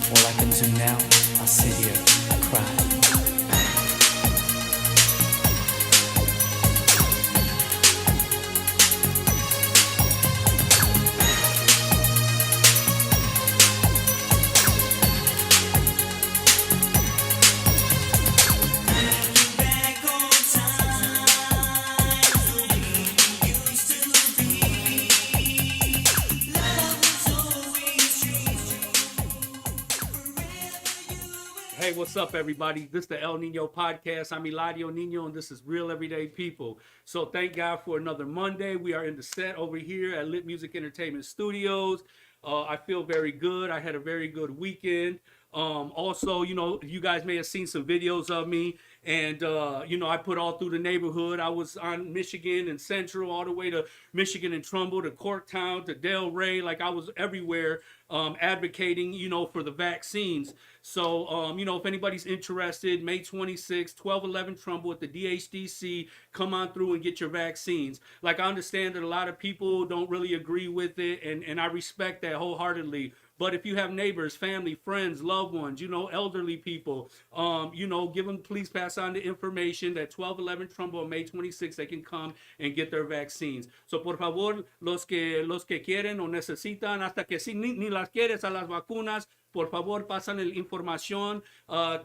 All I can do now, I sit here, I cry. Hey, what's up, everybody? This is the El Niño podcast. I'm Eladio Niño, and this is Real Everyday People. So thank God for another Monday. We are in the set over here at Lit Music Entertainment Studios. I feel very good. I had a very good weekend. Also, you guys may have seen some videos of me, and I put all through the neighborhood. I was on Michigan and Central, all the way to Michigan and Trumbull, to Corktown, to Delray. Like, I was everywhere, advocating, for the vaccines. So, if anybody's interested, May 26th, 1211 Trumbull at the DHDC, come on through and get your vaccines. Like, I understand that a lot of people don't really agree with it, and I respect that wholeheartedly. But if you have neighbors, family, friends, loved ones, elderly people, give them, please pass on the information that 1211 Trumbull on May 26th, they can come and get their vaccines. So, por favor, los que quieren o necesitan, hasta que si ni las quieres a las vacunas, por favor, pasan la información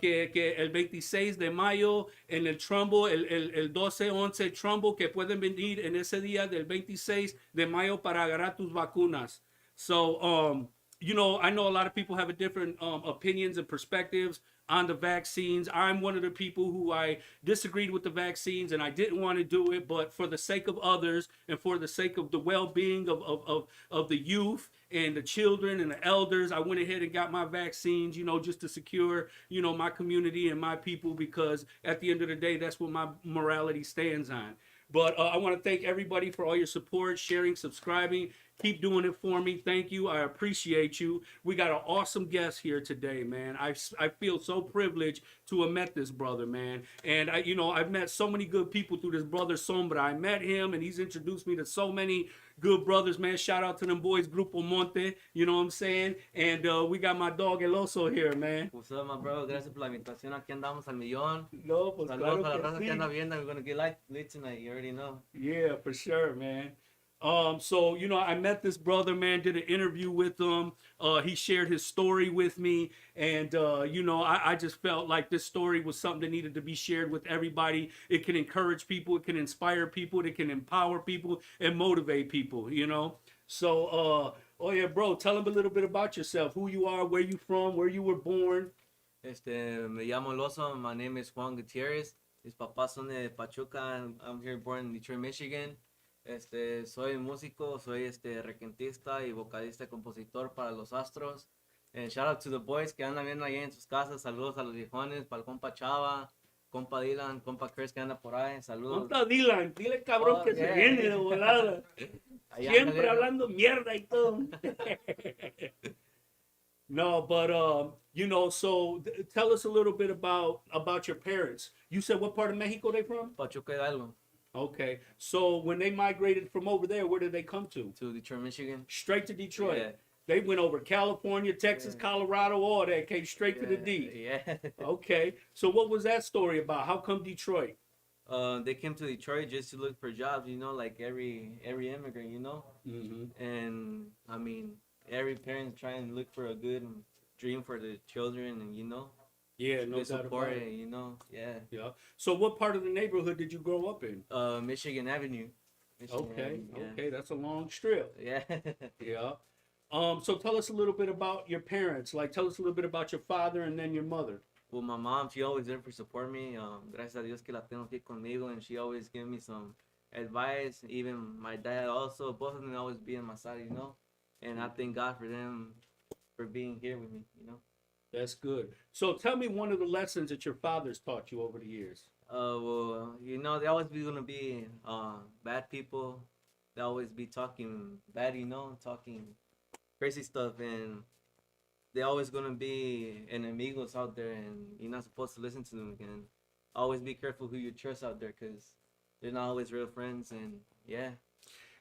que el 26 de mayo en el Trumbull, el 12-11 Trumbull, que pueden venir en ese día del 26 de mayo para agarrar tus vacunas. So, I know a lot of people have a different opinions and perspectives on the vaccines. I'm one of the people who I disagreed with the vaccines and I didn't want to do it, but for the sake of others and for the sake of the well-being of the youth and the children and the elders, I went ahead and got my vaccines, just to secure, my community and my people, because at the end of the day, that's what my morality stands on. But I want to thank everybody for all your support, sharing, subscribing. Keep doing it for me. Thank you. I appreciate you. We got an awesome guest here today, man. I feel so privileged to have met this brother, man. And I've met so many good people through this brother Sombra. I met him, and he's introduced me to so many good brothers, man. Shout out to them boys, Grupo Monte. You know what I'm saying? And we got my dog El Oso here, man. What's up, my bro? Gracias por la invitación. Aquí andamos al millón. No, pues Saludos claro a la que raza sí. que anda viendo. We're gonna get lit tonight. You already know. Yeah, for sure, man. So I met this brother, man, did an interview with him. He shared his story with me, and I just felt like this story was something that needed to be shared with everybody. It can encourage people, it can inspire people, it can empower people and motivate people. So oh yeah, bro, tell him a little bit about yourself, who you are, where you from, where you were born. Me llamo Loso. My name is Juan Gutierrez. Mis papás son de Pachuca. I'm here born in Detroit, Michigan. Soy músico, soy requentista y vocalista y compositor para los Astros. And shout out to the boys que andan viendo ahí en sus casas. Saludos a los viejones, para el compa Chava, compa Dylan, compa Chris que anda por ahí. Saludos. Compa Dylan, dile cabrón que se viene de volada. Siempre hablando mierda y todo. No, but so tell us a little bit about your parents. You said what part of Mexico they from? Pachuca Hidalgo. Okay, so when they migrated from over there, where did they come to? To Detroit, Michigan. Straight to Detroit. Yeah. They went over California, Texas, Yeah. Colorado, all that, came straight to the D. Yeah. Okay, so what was that story about? How come Detroit? They came to Detroit just to look for jobs, like every immigrant, Mm-hmm. And I mean, every parent trying to look for a good dream for the children, and Yeah, no they doubt support about it, Yeah. Yeah. So what part of the neighborhood did you grow up in? Michigan Avenue. Okay, Yeah. okay, that's a long strip. Yeah. Yeah. So tell us a little bit about your parents. Like, tell us a little bit about your father and then your mother. Well, my mom, she always there for support me. Gracias a Dios que la tengo aquí conmigo, and she always give me some advice. Even my dad also, both of them always be on my side, And I thank God for them for being here with me. That's good. So tell me one of the lessons that your father's taught you over the years. Well, they always be gonna be bad people. They always be talking bad, talking crazy stuff, and they always gonna be enemigos out there, and you're not supposed to listen to them. And always be careful who you trust out there, because they're not always real friends. And yeah.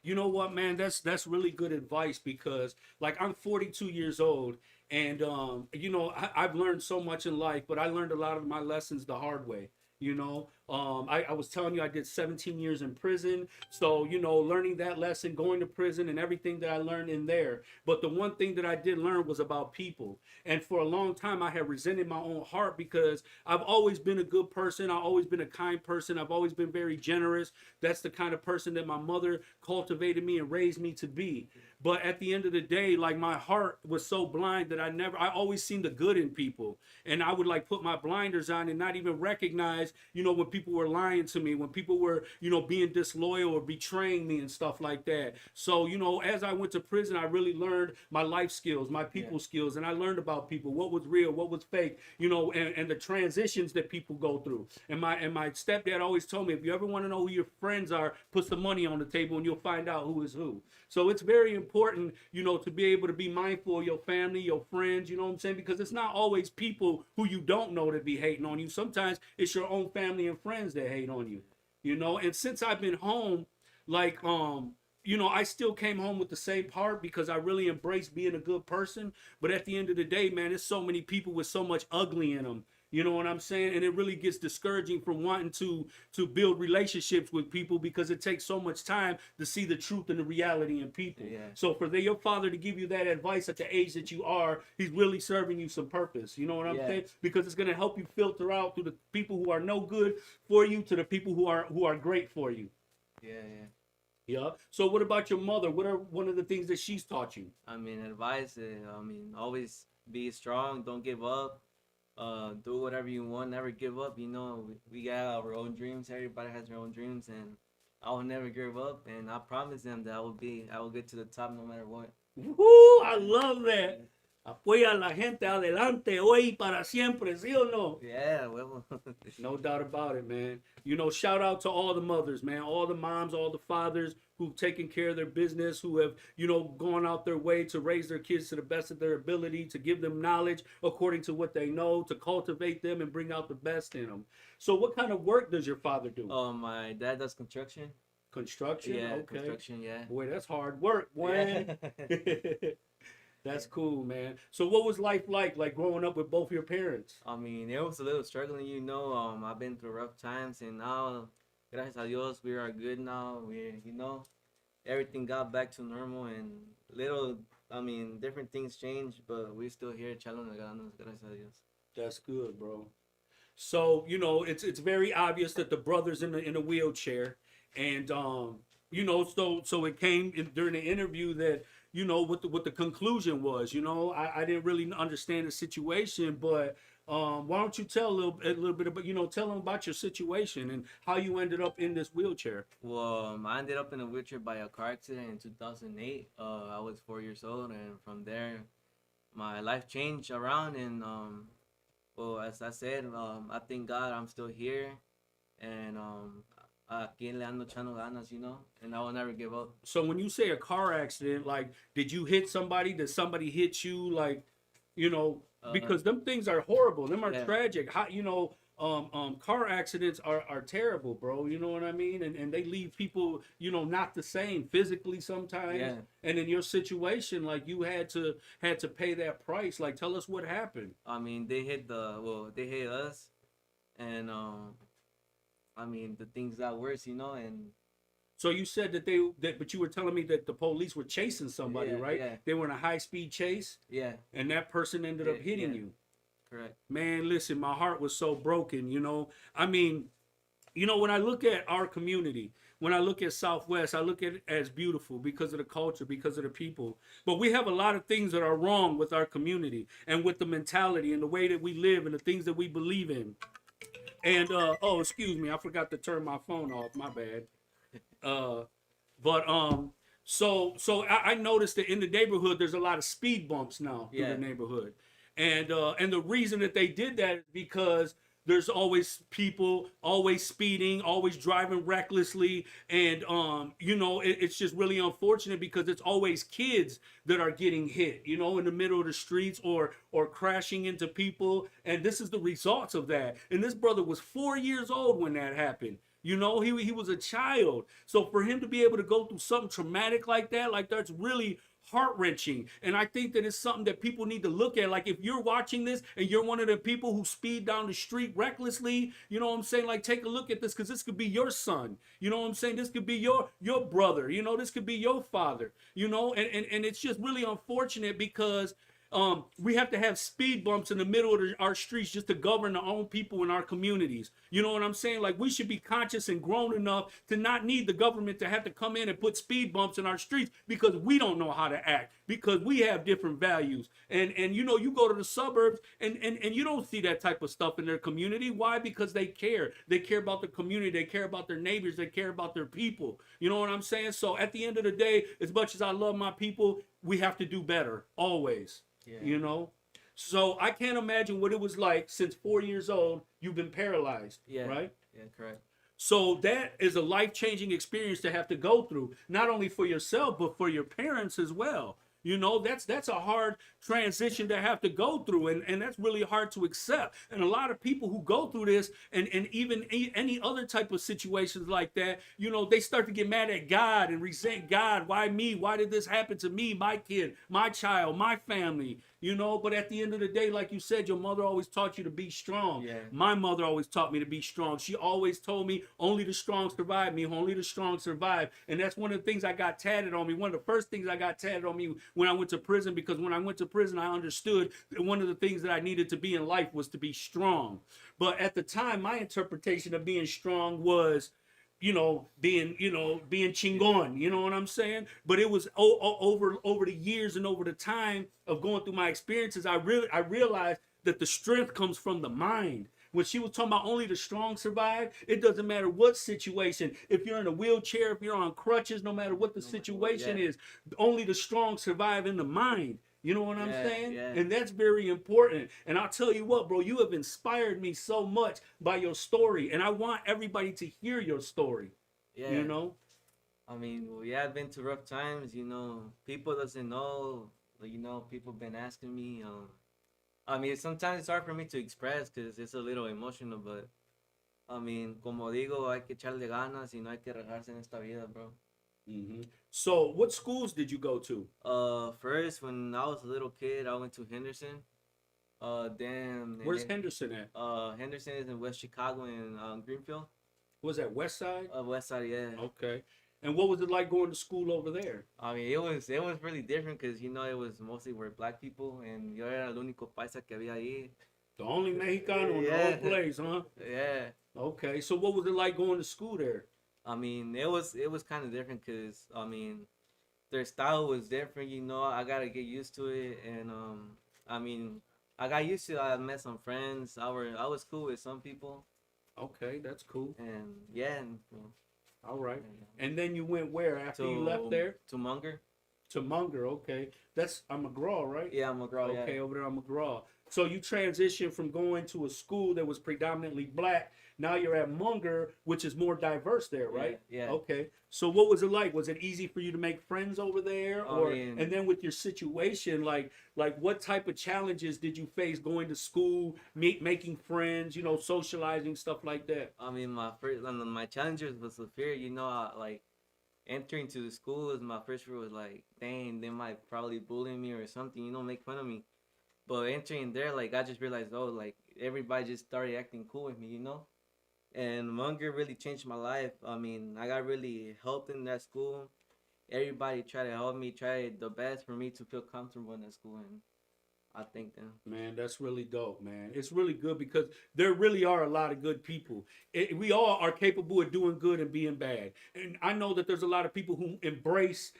You know what, man? That's really good advice because, like, I'm 42 years old, and I've learned so much in life, but I learned a lot of my lessons the hard way. I was telling you I did 17 years in prison, so learning that lesson, going to prison, and everything that I learned in there. But the one thing that I did learn was about people, and for a long time I have resented my own heart because I've always been a good person. I've always been a kind person. I've always been very generous. That's the kind of person that my mother cultivated me and raised me to be. But at the end of the day, like, my heart was so blind that I always seen the good in people. And I would, like, put my blinders on and not even recognize, when people were lying to me, when people were, being disloyal or betraying me and stuff like that. So, as I went to prison, I really learned my life skills, my people skills, and I learned about people, what was real, what was fake, and the transitions that people go through. And my stepdad always told me, if you ever want to know who your friends are, put some money on the table and you'll find out who is who. So it's very important, to be able to be mindful of your family, your friends, you know what I'm saying? Because it's not always people who you don't know that be hating on you. Sometimes it's your own family and friends that hate on you, And since I've been home, like, I still came home with the same heart because I really embraced being a good person. But at the end of the day, man, there's so many people with so much ugly in them. You know what I'm saying? And it really gets discouraging from wanting to build relationships with people because it takes so much time to see the truth and the reality in people. Yeah. So for your father to give you that advice at the age that you are, he's really serving you some purpose. You know what I'm saying? Because it's going to help you filter out through the people who are no good for you to the people who are great for you. Yeah. So what about your mother? What are one of the things that she's taught you? I mean, advice. Always be strong. Don't give up. Do whatever you want. Never give up. We got our own dreams. Everybody has their own dreams, and I will never give up. And I promise them that I will get to the top no matter what. Woo! I love that. Apoya a la gente adelante, hoy y para siempre, ¿sí o no? Yeah, well. No doubt about it, man. Shout out to all the mothers, man, all the moms, all the fathers who've taken care of their business, who have, gone out their way to raise their kids to the best of their ability, to give them knowledge according to what they know, to cultivate them and bring out the best in them. So what kind of work does your father do? My dad does construction. Construction? Yeah, okay. construction, yeah. Boy, that's hard work, boy. Yeah. That's cool, man. So what was life like growing up with both your parents? It was a little struggling, I've been through rough times, and now, gracias a Dios, we are good now. Everything got back to normal, and different things changed, but we're still here, echándole ganas, gracias a Dios. That's good, bro. So, it's very obvious that the brother's in a wheelchair, and so it came during the interview that what the conclusion was. I didn't really understand the situation, but why don't you tell a little bit about, tell them about your situation and how you ended up in this wheelchair? Well, I ended up in a wheelchair by a car accident in 2008. I was 4 years old, and from there, my life changed around, and as I said, I thank God I'm still here, and aquí le ando echando ganas, and I will never give up. So when you say a car accident, like, did you hit somebody? Did somebody hit you? Like, because them things are horrible. Them are tragic. How, car accidents are terrible, bro. You know what I mean? And they leave people, not the same physically sometimes. Yeah. And in your situation, like, you had to pay that price. Like, tell us what happened. They hit us, and the things got worse, and. So you said but you were telling me that the police were chasing somebody, right? Yeah. They were in a high-speed chase? Yeah. And that person ended up hitting you? Correct. Man, listen, my heart was so broken, when I look at our community, when I look at Southwest, I look at it as beautiful because of the culture, because of the people. But we have a lot of things that are wrong with our community and with the mentality and the way that we live and the things that we believe in. And, excuse me, I forgot to turn my phone off, my bad. So I noticed that in the neighborhood there's a lot of speed bumps now through the neighborhood, and the reason that they did that is because there's always people always speeding, always driving recklessly, and it's just really unfortunate because it's always kids that are getting hit, in the middle of the streets or crashing into people, and this is the results of that. And this brother was 4 years old when that happened. You know, he was a child. So for him to be able to go through something traumatic like that, that's really heart wrenching. And I think that it's something that people need to look at. Like if you're watching this and you're one of the people who speed down the street recklessly, you know what I'm saying? Like take a look at this, because this could be your son. You know what I'm saying? This could be your brother. You know, this could be your father. You know, and it's just really unfortunate because we have to have speed bumps in the middle of our streets just to govern our own people in our communities. You know what I'm saying? Like we should be conscious and grown enough to not need the government to have to come in and put speed bumps in our streets because we don't know how to act, because we have different values. And you know, you go to the suburbs and you don't see that type of stuff in their community. Why? Because they care. They care about the community. They care about their neighbors. They care about their people. You know what I'm saying? So at the end of the day, as much as I love my people, we have to do better always. Yeah. You know, so I can't imagine what it was like since 4 years old. You've been paralyzed, right? Yeah, correct. So that is a life-changing experience to have to go through, not only for yourself but for your parents as well. You know, that's a hard transition to have to go through, and that's really hard to accept. And a lot of people who go through this and even any other type of situations like that, you know, they start to get mad at God and resent God. Why me? Why did this happen to me, my kid, my child, my family? You know, but at the end of the day, like you said, your mother always taught you to be strong. Yeah. My mother always taught me to be strong. She always told me, only the strong survive me, only the strong survive. And that's one of the things I got tatted on me. One of the first things I got tatted on me when I went to prison, because when I went to prison, I understood that one of the things that I needed to be in life was to be strong. But at the time, my interpretation of being strong was, being chingon, you know what I'm saying? But it was over the years and over the time of going through my experiences, I realized that the strength comes from the mind. When she was talking about only the strong survive, it doesn't matter what situation. If you're in a wheelchair, if you're on crutches, no matter what the situation is, only the strong survive in the mind. You know what I'm saying? Yeah. And that's very important. And I'll tell you what, bro, you have inspired me so much by your story. And I want everybody to hear your story. Yeah. You know? I mean, I've been to rough times, you know. People doesn't know, you know, people been asking me. I mean, sometimes it's hard for me to express because it's a little emotional, but I mean, como digo, hay que echarle ganas y no hay que rajarse en esta vida, bro. Mm-hmm. So, what schools did you go to? First, when I was a little kid, I went to Henderson. Where's Henderson at? Henderson is in West Chicago in Greenfield. Was that West Side? West Side, yeah. Okay. And what was it like going to school over there? I mean, it was really different because, you know, it was mostly where black people, and yo era el único paisa que había ahí. The only Mexicano in the whole place, huh? Yeah. Okay. So, what was it like going to school there? I mean, it was kind of different because, I mean, their style was different, you know. I got to get used to it. And, I mean, I got used to it. I met some friends. I was cool with some people. Okay, that's cool. And, yeah. All right. And then you went where after you left there? To Munger. To Munger, okay. That's McGraw, right? Yeah, McGraw, okay, yeah. over there on McGraw. So you transitioned from going to a school that was predominantly black. Now you're at Munger, which is more diverse there, right? Yeah. Okay. So what was it like? Was it easy for you to make friends over there? And then with your situation, like what type of challenges did you face going to school, making friends, you know, socializing, stuff like that? I mean, my challenges was the fear, you know, like entering to the schools, my first fear was like, dang, they might probably bully me or something, you know, make fun of me. But entering there, like, I just realized, oh, like, everybody just started acting cool with me, you know? And Munger really changed my life. I mean, I got really helped in that school. Everybody tried to help me, tried the best for me to feel comfortable in that school. And I thank them. Man, that's really dope, man. It's really good because there really are a lot of good people. We all are capable of doing good and being bad. And I know that there's a lot of people who embrace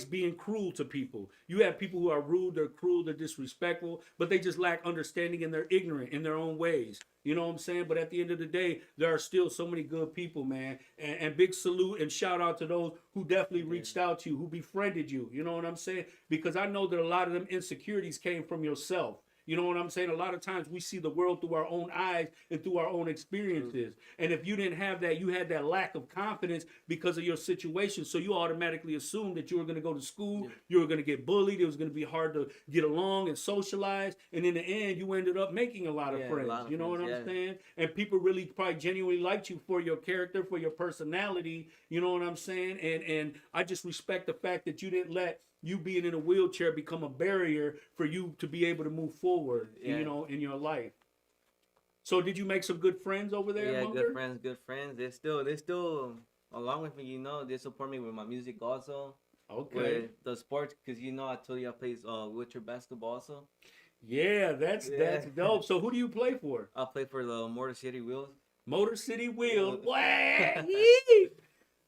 being cruel to people. You have people who are rude, they're cruel, they're disrespectful, but they just lack understanding and they're ignorant in their own ways. You know what I'm saying? But at the end of the day, there are still so many good people, man. And big salute and shout out to those who definitely reached out to you, who befriended you. You know what I'm saying? Because I know that a lot of them insecurities came from yourself. You know what I'm saying? A lot of times we see the world through our own eyes and through our own experiences. And if you didn't have that, you had that lack of confidence because of your situation. So you automatically assumed that you were going to go to school, you were going to get bullied, it was going to be hard to get along and socialize. And in the end, you ended up making a lot of friends. You know what I'm saying? And people really probably genuinely liked you for your character, for your personality. You know what I'm saying? And I just respect the fact that you didn't let you being in a wheelchair become a barrier for you to be able to move forward, you know, in your life. So did you make some good friends over there? Yeah, Munger? good friends. They still along with me, you know. They support me with my music also. Okay. With the sports, because you know I told you I play wheelchair basketball also. Yeah, that's dope. So who do you play for? I play for the Motor City Wheels. Motor City Wheels.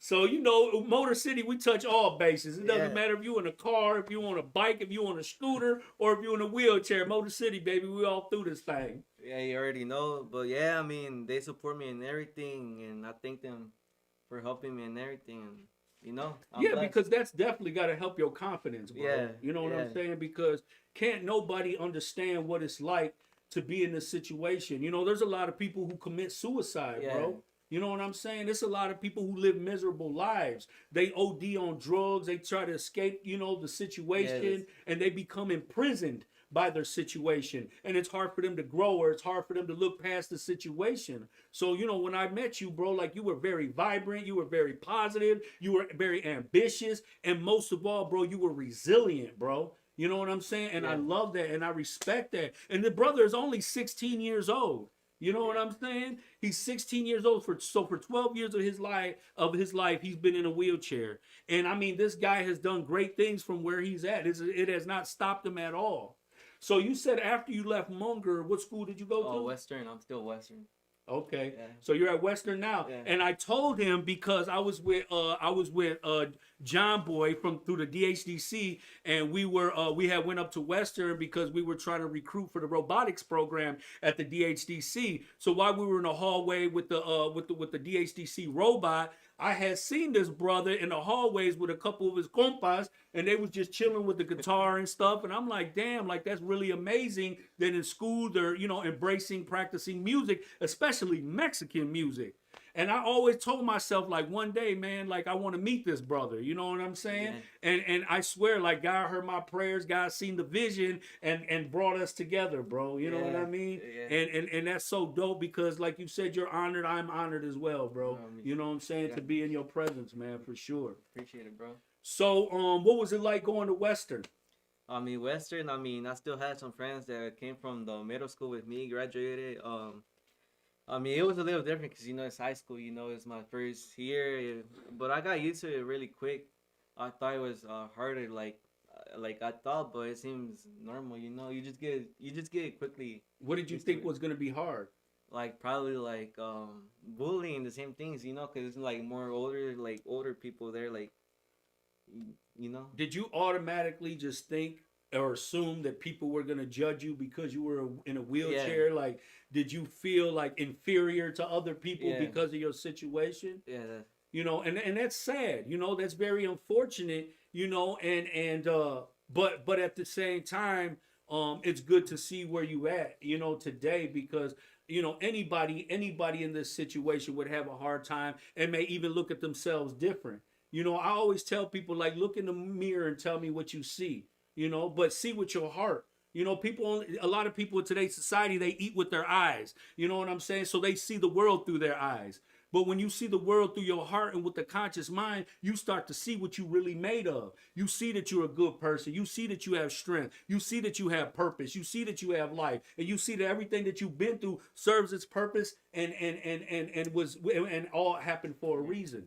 So, you know, Motor City, we touch all bases. It doesn't matter if you're in a car, if you're on a bike, if you're on a scooter, or if you're in a wheelchair. Motor City, baby, we all through this thing. Yeah, you already know. But yeah, I mean, they support me in everything, and I thank them for helping me in everything. And, you know, I'm blessed. Because that's definitely got to help your confidence, bro. Yeah, you know what I'm saying? Because can't nobody understand what it's like to be in this situation. You know, there's a lot of people who commit suicide, bro. You know what I'm saying? There's a lot of people who live miserable lives. They OD on drugs. They try to escape, you know, the situation, and they become imprisoned by their situation. And it's hard for them to grow, or it's hard for them to look past the situation. So, you know, when I met you, bro, like, you were very vibrant. You were very positive. You were very ambitious. And most of all, bro, you were resilient, bro. You know what I'm saying? And I love that, and I respect that. And the brother is only 16 years old. You know what I'm saying? He's 16 years old. For 12 years of his life, he's been in a wheelchair. And I mean, this guy has done great things from where he's at. It has not stopped him at all. So you said after you left Munger, what school did you go to? Oh, Western. I'm still Western. Okay, so you're at Western now, and I told him because I was with John Boy through the DHDC, and we had went up to Western because we were trying to recruit for the robotics program at the DHDC. So while we were in the hallway with the DHDC robot, I had seen this brother in the hallways with a couple of his compas, and they was just chilling with the guitar and stuff. And I'm like, damn, like, that's really amazing that in school they're, you know, embracing, practicing music, especially Mexican music. And I always told myself, like, one day, man, like, I want to meet this brother. You know what I'm saying? And I swear, like, God heard my prayers. God seen the vision and brought us together, bro. You know what I mean? And that's so dope because, like you said, you're honored. I'm honored as well, bro. You know what I'm saying? To be in your presence, man, for sure. Appreciate it, bro. So, what was it like going to Western? I mean, Western, I still had some friends that came from the middle school with me, graduated. I mean, it was a little different because, you know, it's high school, you know, it's my first year. But I got used to it really quick. I thought it was harder, like I thought, but it seems normal, you know. You just get it quickly. What did you think was going to be hard? Like, probably, like, bullying, the same things, you know, because it's, like, more older people there, like, you know. Did you automatically just think or assume that people were going to judge you because you were in a wheelchair? Like, did you feel like inferior to other people because of your situation? You know, and that's sad. You know, that's very unfortunate. You know, but at the same time, it's good to see where you at. You know, today, because you know anybody in this situation would have a hard time and may even look at themselves different. You know, I always tell people, like, look in the mirror and tell me what you see. You know, but see with your heart. You know, a lot of people in today's society, they eat with their eyes. You know what I'm saying? So they see the world through their eyes. But when you see the world through your heart and with the conscious mind, you start to see what you really made of. You see that you're a good person. You see that you have strength. You see that you have purpose. You see that you have life. And you see that everything that you've been through serves its purpose and all happened for a reason.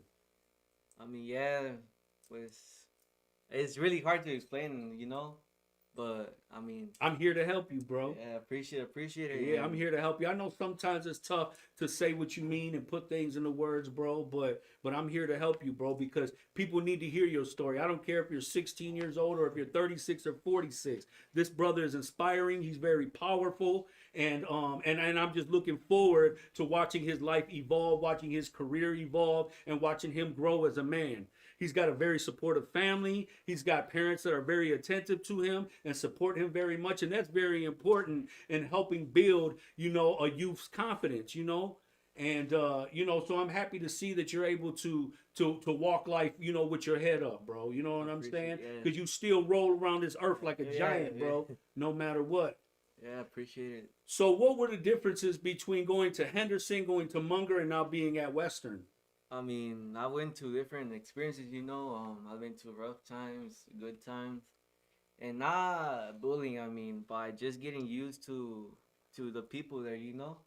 I mean, it's really hard to explain, you know. But I mean, I'm here to help you, bro. Yeah, appreciate it. Yeah, I'm here to help you. I know sometimes it's tough to say what you mean and put things into words, bro. But I'm here to help you, bro, because people need to hear your story. I don't care if you're 16 years old or if you're 36 or 46. This brother is inspiring. He's very powerful, and I'm just looking forward to watching his life evolve, watching his career evolve, and watching him grow as a man. He's got a very supportive family. He's got parents that are very attentive to him and support him very much. And that's very important in helping build, a youth's confidence, And so I'm happy to see that you're able to walk life, with your head up, bro. You know what I'm saying? Yeah. Because you still roll around this earth like a Yeah, giant, bro, yeah. no matter what. Yeah, appreciate it. So what were the differences between going to Henderson, going to Munger, and now being at Western? I mean, I went to different experiences, you know. I've been to rough times, good times, and not bullying. I mean, by just getting used to the people there, you know.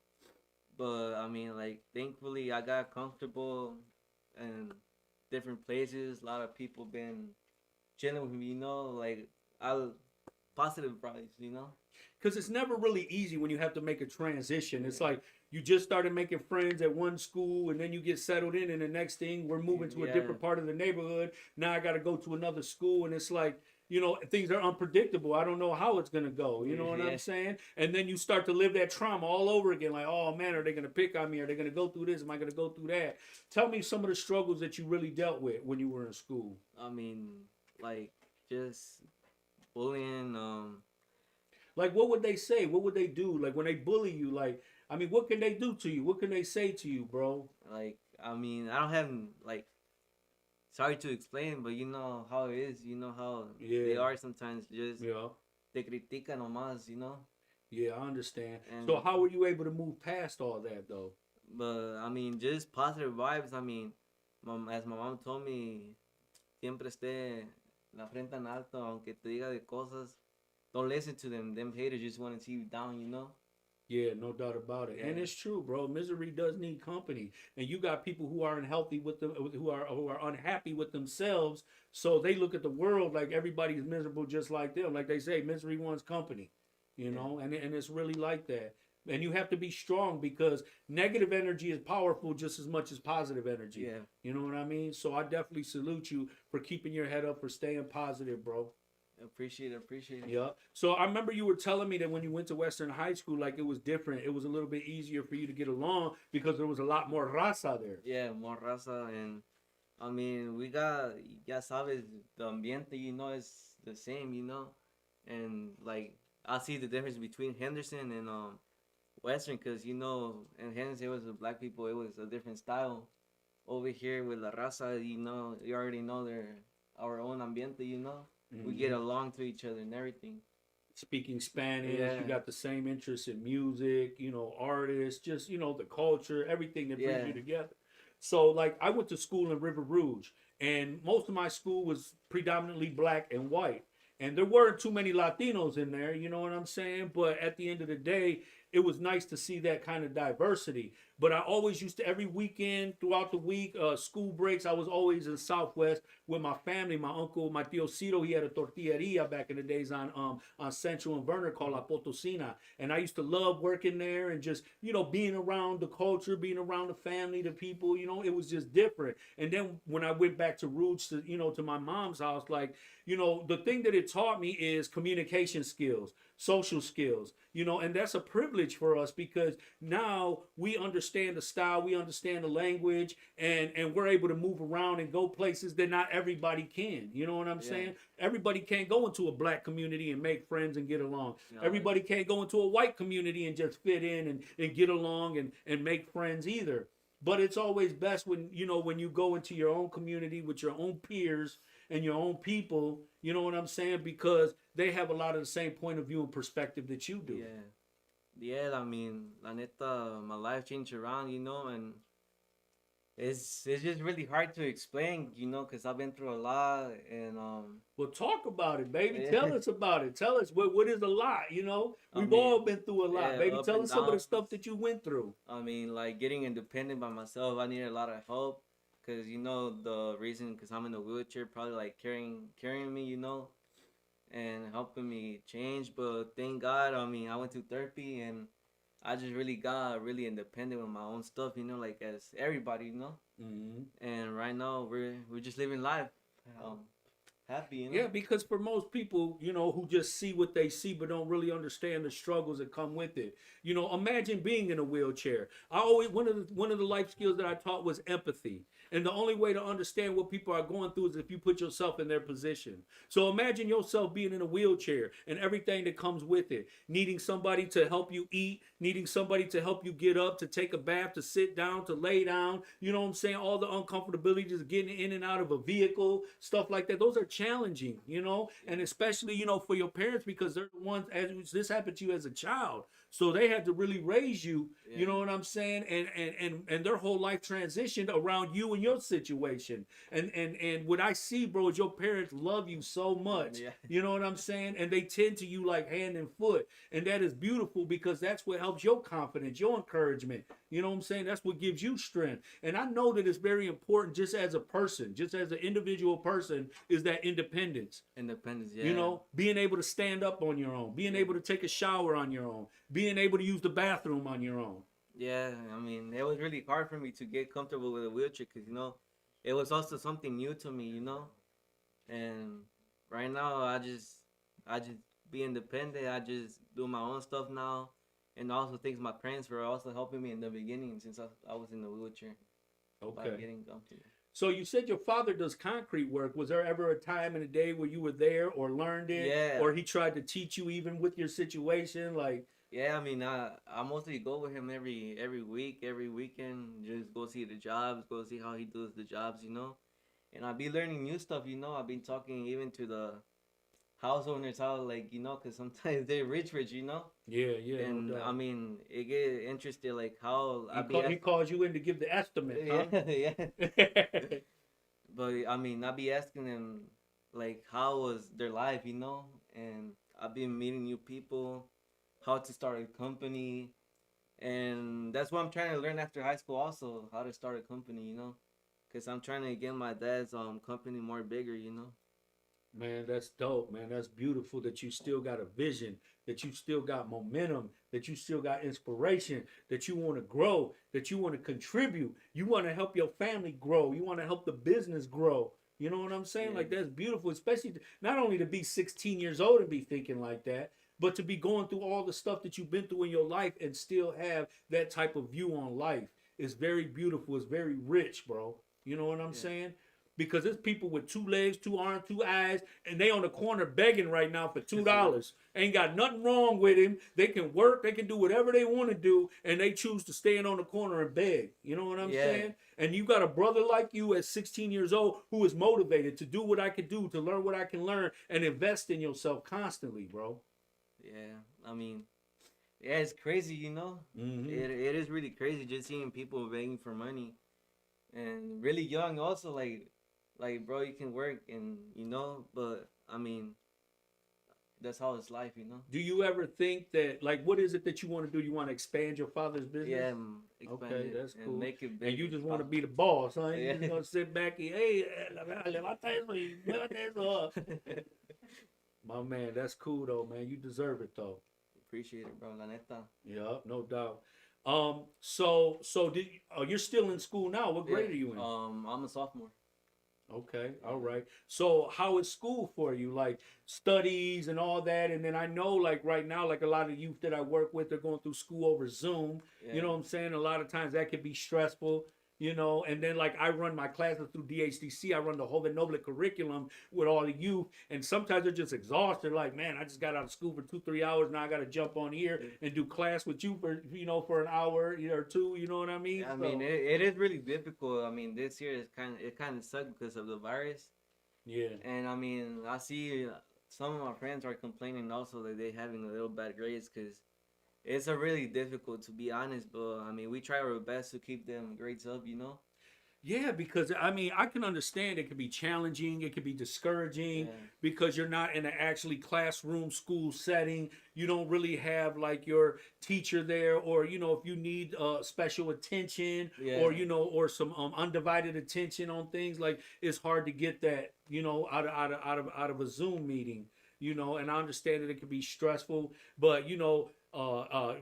But I mean, like, thankfully, I got comfortable in different places. A lot of people been chilling with me, you know. Like, I positive vibes, you know. Because it's never really easy when you have to make a transition. It's like you just started making friends at one school and then you get settled in, and the next thing we're moving to a Yeah. different part of the neighborhood. Now I got to go to another school, and it's like, things are unpredictable. I don't know how it's going to go. You know what I'm Yeah. saying? And then you start to live that trauma all over again. Like, oh man, are they going to pick on me? Are they going to go through this? Am I going to go through that? Tell me some of the struggles that you really dealt with when you were in school. I mean, like, just bullying. Like, what would they say? What would they do? Like, when they bully you, like, I mean, what can they do to you? What can they say to you, bro? Like, I mean, I don't have, like, sorry to explain, but you know how it is. You know how they Yeah. are sometimes. Just Yeah. te critican nomás, you know. Yeah, I understand. And So how were you able to move past all that, though? but I mean, just positive vibes. I mean, as my mom told me, siempre esté la frente en alto, aunque te diga de cosas. Don't listen to them. Them haters just want to see you down, you know. Yeah, no doubt about it. And Yeah. it's true, bro. Misery does need company. And you got people who are unhealthy with them, who are unhappy with themselves. So they look at the world like everybody's miserable just like them. Like they say, misery wants company. And it's really like that. And you have to be strong because negative energy is powerful just as much as positive energy. Yeah. You know what I mean? So I definitely salute you for keeping your head up, for staying positive, bro. Appreciate it. Yeah. So I remember you were telling me that when you went to Western High School, like it was different. It was a little bit easier for you to get along because there was a lot more raza there. Yeah, more raza, and I mean, we got, ya sabes, the ambiente, you know, is the same, you know, and like I see the difference between Henderson and Western, cause you know, in Henderson it was the black people, it was a different style. Over here with la raza, you know, you already know they're our own ambiente, you know. We get along to each other and everything. Speaking Spanish, Yeah. you got the same interests in music, artists, just, the culture, everything that brings Yeah. you together. So, like, I went to school in River Rouge, and most of my school was predominantly black and white. And there weren't too many Latinos in there, you know what I'm saying? But at the end of the day, it was nice to see that kind of diversity. But I always used to, every weekend throughout the week, school breaks, I was always in Southwest with my family. My uncle, my tío Cito, he had a tortilleria back in the days on Central and Vernon called La Potosina. And I used to love working there and just, being around the culture, being around the family, the people, it was just different. And then when I went back to Roots, to my mom's house, like, the thing that it taught me is communication skills, social skills, and that's a privilege for us because now we understand the style, we understand the language, and we're able to move around and go places that not everybody can. You know what I'm saying? Everybody can't go into a black community and make friends and get along. No. Everybody can't go into a white community and just fit in and get along and make friends either. But it's always best when you go into your own community with your own peers and your own people, you know what I'm saying? Because they have a lot of the same point of view and perspective that you do. Yeah, I mean, la neta, my life changed around, you know, and it's just really hard to explain, you know, because I've been through a lot, and Well, talk about it, baby. Yeah. Tell us about it. Tell us what is a lot, I We've mean, all been through a lot, yeah, baby. up Tell and us some of the downs. stuff that you went through. I mean, like getting independent by myself, I needed a lot of help, because you know the reason, because I'm in a wheelchair, probably like carrying me, you know, and helping me change. But thank God, I mean, I went to therapy, and I just really got really independent with my own stuff, you know, like as everybody, you know. Mm-hmm. And right now we're just living life, um, happy, you know. Yeah, because for most people, who just see what they see but don't really understand the struggles that come with it. Imagine being in a wheelchair. I always one of the life skills that I taught was empathy. And the only way to understand what people are going through is if you put yourself in their position. So imagine yourself being in a wheelchair and everything that comes with it. Needing somebody to help you eat, needing somebody to help you get up, to take a bath, to sit down, to lay down. You know what I'm saying? All the uncomfortability, just getting in and out of a vehicle, stuff like that. Those are challenging, and especially, for your parents, because they're the ones, as this happened to you as a child. So they had to really raise you, you know what I'm saying? And their whole life transitioned around you and your situation. And what I see, bro, is your parents love you so much. Yeah. You know what I'm saying? And they tend to you like hand and foot. And that is beautiful because that's what helps your confidence, your encouragement. You know what I'm saying? That's what gives you strength. And I know that it's very important just as a person, just as an individual person, is that independence. Independence, yeah. Being able to stand up on your own, being able to take a shower on your own, being able to use the bathroom on your own. Yeah, I mean, it was really hard for me to get comfortable with a wheelchair because, it was also something new to me, And right now, I just be independent. I just do my own stuff now. And also thanks my parents for also helping me in the beginning since I was in the wheelchair. Okay. By getting comfortable. So you said your father does concrete work. Was there ever a time in the day where you were there or learned it? Yeah. Or he tried to teach you even with your situation? Like, yeah, I mean, I mostly go with him every week, every weekend. Just go see the jobs, go see how he does the jobs, And I be learning new stuff, I've been talking even to the house owners how, like, because sometimes they're rich, Yeah. And no doubt. I mean, it get interested, like how He calls you in to give the estimate, huh? yeah. But I mean, I be asking them like how was their life, and I've been meeting new people, how to start a company, and that's what I'm trying to learn after high school also, how to start a company, because I'm trying to get my dad's company more bigger, Man, that's dope, man. That's beautiful that you still got a vision, that you still got momentum, that you still got inspiration, that you want to grow, that you want to contribute. You want to help your family grow. You want to help the business grow. You know what I'm saying? Yeah. Like, that's beautiful, especially not only to be 16 years old and be thinking like that, but to be going through all the stuff that you've been through in your life and still have that type of view on life. It's very beautiful. It's very rich, bro. You know what I'm saying? Because there's people with 2 legs, 2 arms, 2 eyes, and they on the corner begging right now for $2. Ain't got nothing wrong with him. They can work, they can do whatever they want to do, and they choose to stand on the corner and beg. You know what I'm saying? And you got a brother like you at 16 years old who is motivated to do what I can do, to learn what I can learn, and invest in yourself constantly, bro. Yeah, I mean, yeah, it's crazy, Mm-hmm. It is really crazy just seeing people begging for money, and really young also, like bro, you can work and but I mean, that's how it's life, Do you ever think that, like, what is it that you want to do? You want to expand your father's business? Yeah, expand Okay, it that's and cool. make it big. And you just want to be the boss, huh? You Yeah. just want to sit back and, hey, levanta eso y muévete eso. My man, that's cool though, man. You deserve it though. Appreciate it, bro. La neta. Yeah, no doubt. You're still in school now. What grade are you in? I'm a sophomore. Okay, all right. So how is school for you? Like studies and all that? And then I know like right now, like a lot of youth that I work with, they're going through school over Zoom. Yeah. You know what I'm saying? A lot of times that can be stressful, and then like I run my classes through DHDC. I run the Joven Noble curriculum with all the youth. And sometimes they're just exhausted. Like, man, I just got out of school for 2-3 hours. Now I got to jump on here and do class with you for an hour or two. You know what I mean? I mean, it is really difficult. I mean, this year it kind of sucked because of the virus. Yeah. And I mean, I see some of my friends are complaining also that they having a little bad grades because it's a really difficult, to be honest. But I mean, we try our best to keep them grades up, Yeah, because I mean, I can understand it can be challenging, it can be discouraging Yeah. because you're not in an actually classroom school setting. You don't really have like your teacher there, or if you need special attention, Yeah. or some undivided attention on things, like it's hard to get that out of a Zoom meeting. And I understand that it can be stressful, but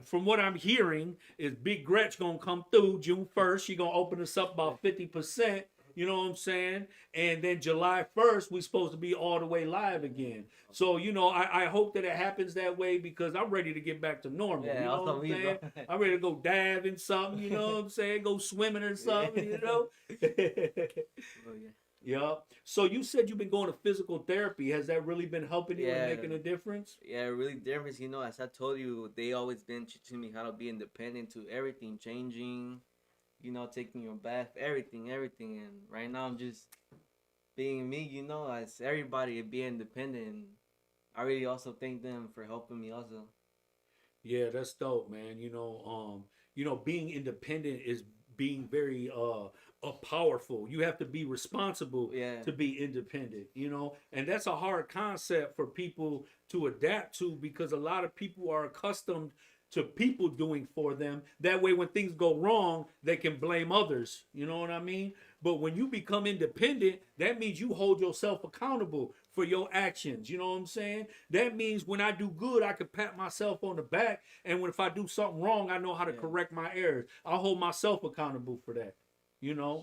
from what I'm hearing, is Big Gretch gonna come through June 1st. She gonna open us up about 50%. You know what I'm saying? And then July 1st, we're supposed to be all the way live again. So, I hope that it happens that way because I'm ready to get back to normal. Yeah, You know what also I'm me, bro. saying? I'm ready to go dive in something, you know what I'm saying? Go swimming or something, you know? Oh, yeah. Yeah. So you said you've been going to physical therapy. Has that really been helping you and Yeah. making a difference? Yeah, really different. As I told you, they always been teaching me how to be independent to everything, changing, taking your bath, everything. And right now I'm just being me, as everybody be independent. And I really also thank them for helping me also. Yeah, that's dope, man. Being independent is being very powerful. You have to be responsible Yeah, to be independent, and that's a hard concept for people to adapt to because a lot of people are accustomed to people doing for them. That way when things go wrong, they can blame others. You know what I mean? But when you become independent, that means you hold yourself accountable for your actions. You know what I'm saying? That means when I do good, I can pat myself on the back. And if I do something wrong, I know how to yeah, correct my errors. I'll hold myself accountable for that.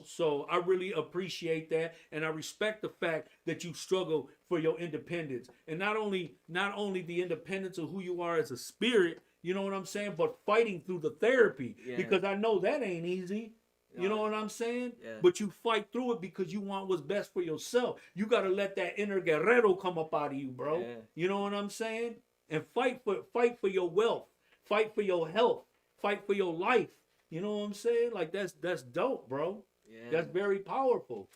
So I really appreciate that, and I respect the fact that you struggle for your independence, and not only the independence of who you are as a spirit, you know what I'm saying, but fighting through the therapy yeah. because I know that ain't easy. You know No, what I'm saying? yeah, But you fight through it because you want what's best for yourself. You got to let that inner guerrero come up out of you, bro. yeah, You know what I'm saying? And fight for your wealth, fight for your health, fight for your life. You know what I'm saying? Like that's dope, bro. yeah. That's very powerful.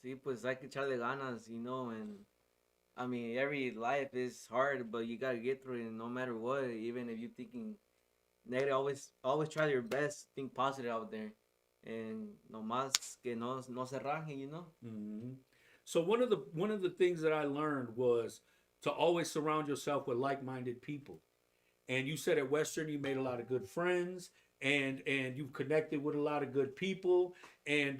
Sí, pues hay que echarle ganas, and I mean, every life is hard, but you gotta get through it no matter what. Even if you're thinking negative, always try your best, think positive out there, and no más que no se rajen. hmm So one of the things that I learned was to always surround yourself with like-minded people. And you said at Western you made a lot of good friends and you've connected with a lot of good people and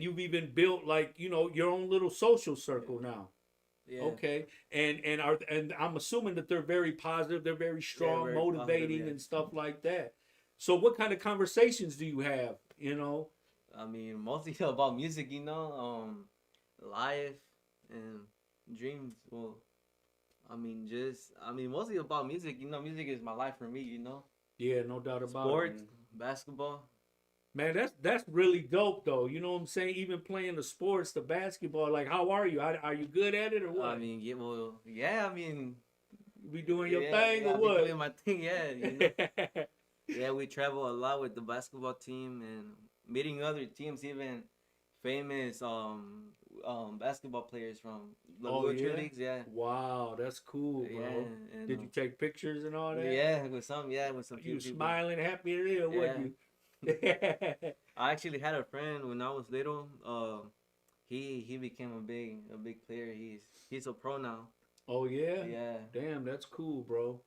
you've even built like your own little social circle now. Yeah, Okay, and I'm assuming that they're very positive, they're very yeah, strong, very positive. motivating, Yeah, and stuff like that. So, what kind of conversations do you have? I mean, mostly about music, life and dreams. Well, mostly about music. Music is my life for me. Yeah, no doubt about it, Sports, man. basketball. Man, that's really dope, though. You know what I'm saying? Even playing the sports, the basketball. Like, how are you? Are you good at it or what? Yeah, well, yeah, You be doing your yeah, thing yeah, or I be what? doing my thing, Yeah, we travel a lot with the basketball team and meeting other teams, even famous basketball players from the Oh wheelchair yeah. leagues. Yeah, Wow, that's cool, yeah, bro. and Did you take pictures and all that? with some few You people. smiling, happy as hell, Yeah, wasn't you? I actually had a friend when I was little. He became a big player. He's a pro now. Oh yeah. Yeah, Damn, that's cool, bro.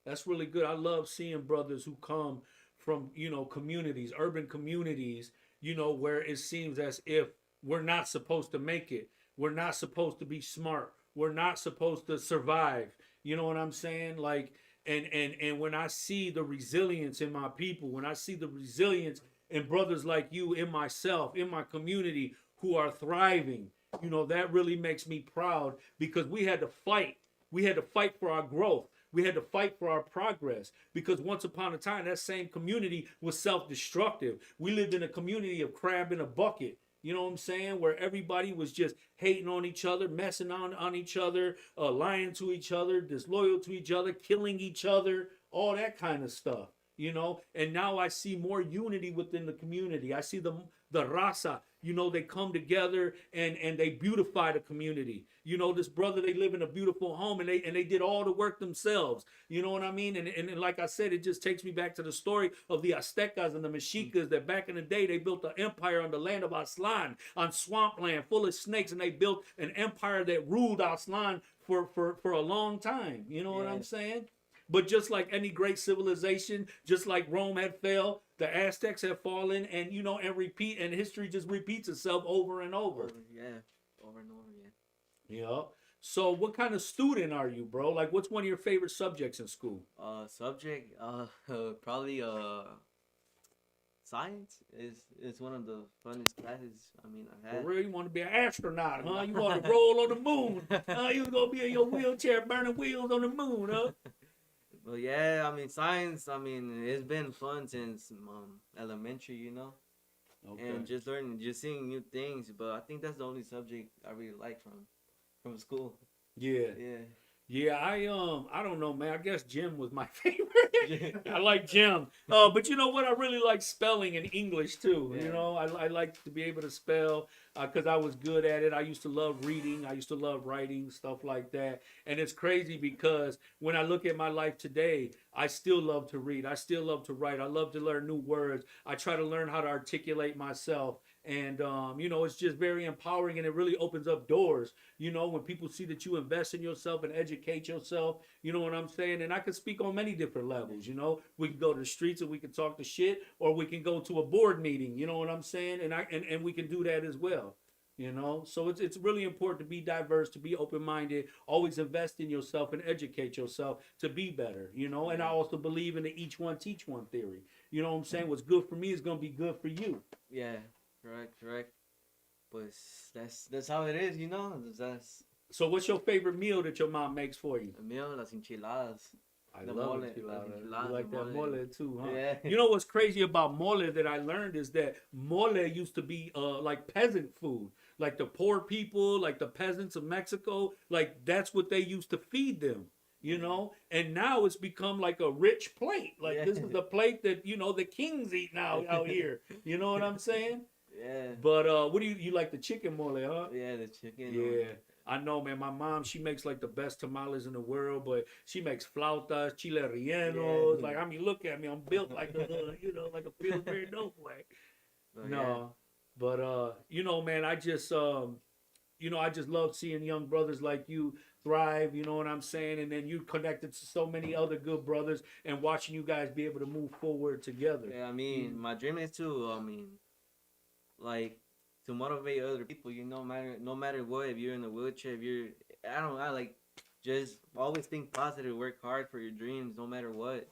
That's really good. I love seeing brothers who come from, communities, urban communities, where it seems as if we're not supposed to make it. We're not supposed to be smart. We're not supposed to survive. You know what I'm saying? Like and when I see the resilience in my people, when I see the resilience in brothers like you, in myself, in my community who are thriving, that really makes me proud because we had to fight. We had to fight for our growth. We had to fight for our progress because once upon a time, that same community was self destructive. We lived in a community of crab in a bucket. You know what I'm saying? Where everybody was just hating on each other, messing on each other, lying to each other, disloyal to each other, killing each other, all that kind of stuff. And now I see more unity within the community. I see the raza, they come together and they beautify the community. This brother, they live in a beautiful home and they did all the work themselves. You know what I mean? And like I said, it just takes me back to the story of the Aztecas and the Mexicas that back in the day they built an empire on the land of Aztlan, on swampland full of snakes, and they built an empire that ruled Aztlan for a long time. You know what yeah, I'm saying? But just like any great civilization, just like Rome had fell, the Aztecs have fallen, and history just repeats itself over and over. over and over. Yeah. Yeah. So, what kind of student are you, bro? Like, what's one of your favorite subjects in school? Subject, probably science is one of the funnest classes. I mean, I For had. real, you want to be an astronaut, huh? You want to roll on the moon? You gonna be in your wheelchair burning wheels on the moon, huh? But yeah, I mean, science. I mean, it's been fun since elementary, you know, Okay. and just learning, just seeing new things. But I think that's the only subject I really like from school. Yeah. Yeah. Yeah, I don't know, man. I guess gym was my favorite. I like gym. But you know what? I really like spelling in English too. Yeah. You know, I like to be able to spell because I was good at it. I used to love reading. I used to love writing, stuff like that. And it's crazy because when I look at my life today, I still love to read. I still love to write. I love to learn new words. I try to learn how to articulate myself. And you know, it's just very empowering, and it really opens up doors. You know, when people see that you invest in yourself and educate yourself, you know what I'm saying? And I can speak on many different levels. You know, we can go to the streets and we can talk the shit, or we can go to a board meeting. You know what I'm saying? And we can do that as well. You know, so it's really important to be diverse, to be open minded, always invest in yourself and educate yourself to be better. You know, and I also believe in the each one teach one theory. You know what I'm saying? What's good for me is gonna be good for you. Yeah. Correct. Pues that's how it is, you know. That's So what's your favorite meal that your mom makes for you? the meal, las enchiladas. I The love mole, enchiladas. las You enchiladas, like the that mole. mole too, huh? Yeah. You know what's crazy about mole that I learned is that mole used to be like peasant food. Like the poor people, like the peasants of Mexico, like that's what they used to feed them. You know, and now it's become like a rich plate. Like Yeah. this is the plate that you know the kings eat now out here. You know what I'm saying? Yeah. But what do you like the chicken mole, huh? Yeah, the chicken. Yeah, I know, man. My mom, she makes like the best tamales in the world, but she makes flautas, chile rellenos. Yeah. Like, I mean, look at me. I'm built like a, you know, like a Pillsbury Doughboy. But No, but you know, man, you know, I just love seeing young brothers like you thrive. You know what I'm saying? And then you connected to so many other good brothers, and watching you guys be able to move forward together. yeah, I mean, my dream is to, like, to motivate other people. You know, no matter what. If you're in a wheelchair, if you're, I like, just always think positive. Work hard for your dreams, no matter what.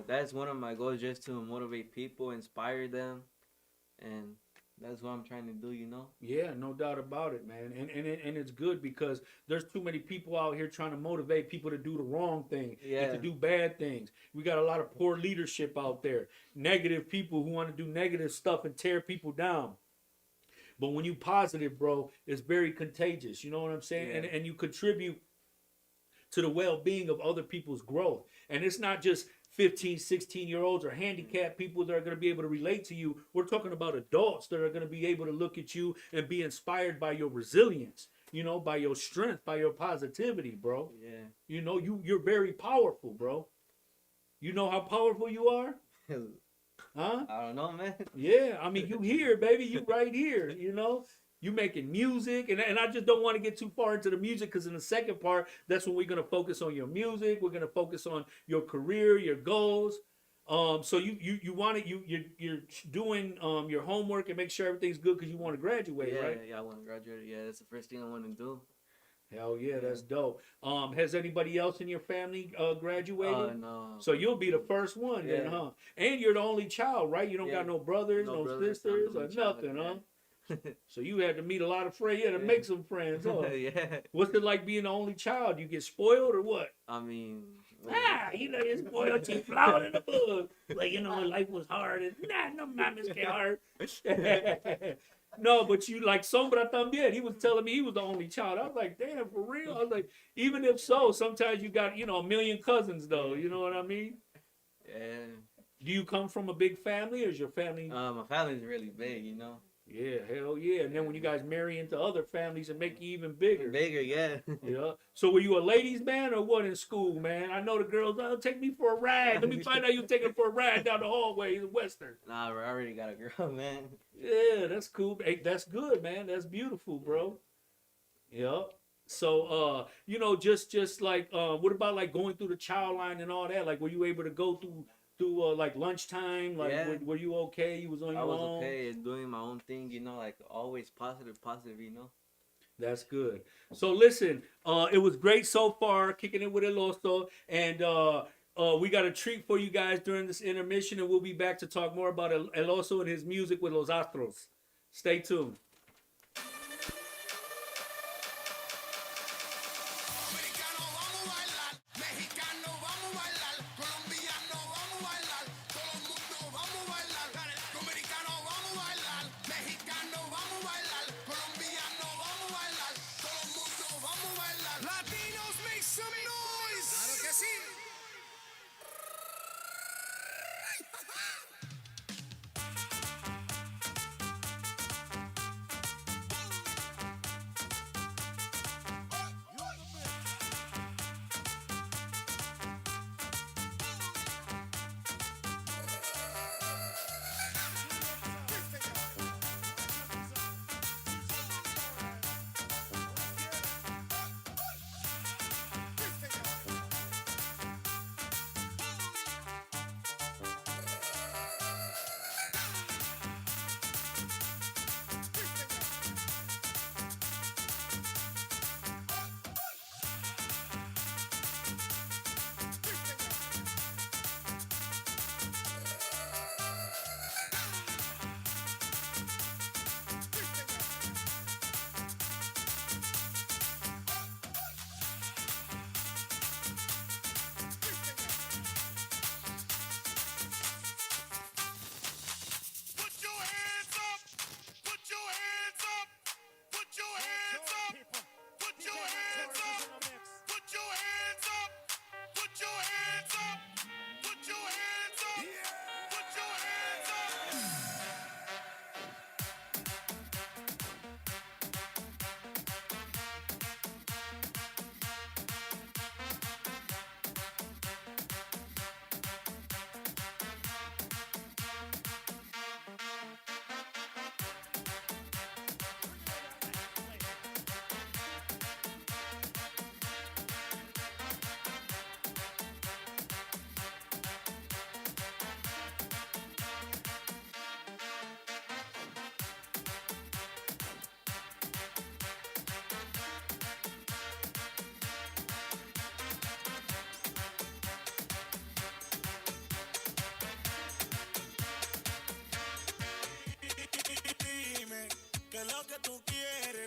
That's one of my goals, just to motivate people, inspire them, and that's what I'm trying to do. You know. Yeah, no doubt about it, man. And it's good because there's too many people out here trying to motivate people to do the wrong thing and to Yeah. do bad things. We got a lot of poor leadership out there, negative people who want to do negative stuff and tear people down. But when you positive, bro, it's very contagious. You know what I'm saying? Yeah. And you contribute to the well-being of other people's growth. And it's not just 15, 16-year-olds or handicapped people that are going to be able to relate to you. We're talking about adults that are going to be able to look at you and be inspired by your resilience, you know, by your strength, by your positivity, bro. Yeah. You know, you're very powerful, bro. You know how powerful you are? Huh? I don't know, man. Yeah, I mean, you here, baby. You right here, you know? You making music, and I just don't want to get too far into the music because in the second part, that's when we're gonna focus on your music. We're gonna focus on your career, your goals. So you want to you're doing your homework and make sure everything's good because you want to graduate, Yeah, right? yeah, I want to graduate. Yeah, that's the first thing I want to do. Hell yeah, that's dope. Has anybody else in your family graduated? No. So you'll be the first one then, Yeah. huh? And you're the only child, right? You don't Yeah. got no brothers, No no brothers, I'm sisters, the or only child, nothing, yeah. huh? So you had to meet a lot of friends, to Yeah. make some friends, huh? Yeah. What's it like being the only child? You get spoiled or what? I mean, You know, you're spoiled, you flowered in the bud. Like, you know, life was hard. And, no mames que hard. No, but you like Sombra también. He was telling me he was the only child. I was like, damn, for real? I was like, even if so, sometimes you got, you know, a million cousins though. You know what I mean? yeah. Do you come from a big family or is your family? My family's really big, you know. Yeah, hell yeah. And then when you guys marry into other families and make you even bigger. Bigger, yeah. Yeah. So were you a ladies' man or what in school, man? I know the girls, oh, take me for a ride. Let me find out you taking for a ride down the hallway in Western. Nah, I already got a girl, man. Yeah, that's cool. Hey, that's good, man. That's beautiful, bro. Yeah. So, you know, just like, what about like going through the child line and all that? Like, were you able to go through like lunchtime? Like, Yeah. were you okay? You was on I your was own? okay doing my own thing, you know, like always positive, you know. That's good. So listen, it was great so far, kicking it with El Oso, and we got a treat for you guys during this intermission, and we'll be back to talk more about El Oso and his music with Los Astros. Stay tuned.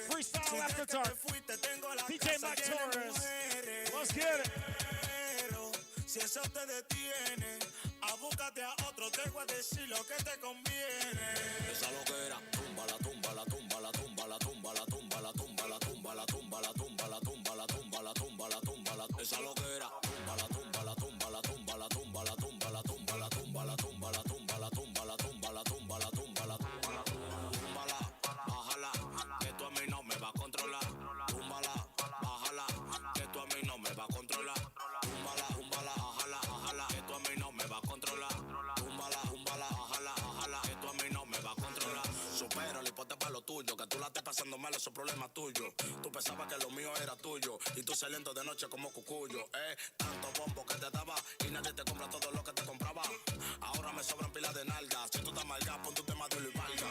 Freestyle after dark. DJ Mike Torres. Let's get it. Si eso te detiene, abúscate a otro, te voy a decir lo que te conviene. Esa loquera, tumba la tumba la tumba la tumba la tumba la tumba la tumba la tumba la tumba la tumba la tumba la tumba la tumba la tumba la esa loquera, tumba la tumba la tumba la tumba la tumba la tumba la tumba la tumba la tumba la tumba la tumba la tumba la tumba la tumba la túmbala, bájala, que tú a mí no me va a controlar. Túmbala, bájala, que tú a mí no me va a controlar. Túmbala, túmbala, bájala, bájala, que tú a mí no me va a controlar. Túmbala, túmbala, bájala, bájala, que tú a mí no me va a controlar. Supéralo y ponte pa' lo tuyo, que tú la estés pasando mal, eso es problema tuyo. Tú pensabas que lo mío era tuyo y tú saliendo de noche como cucuyo, tanto bombo que te daba y nadie te compra todo lo que te compraba. Ahora me sobran pilas de nalgas, si tú estás malga, pon tu tema duro y valga.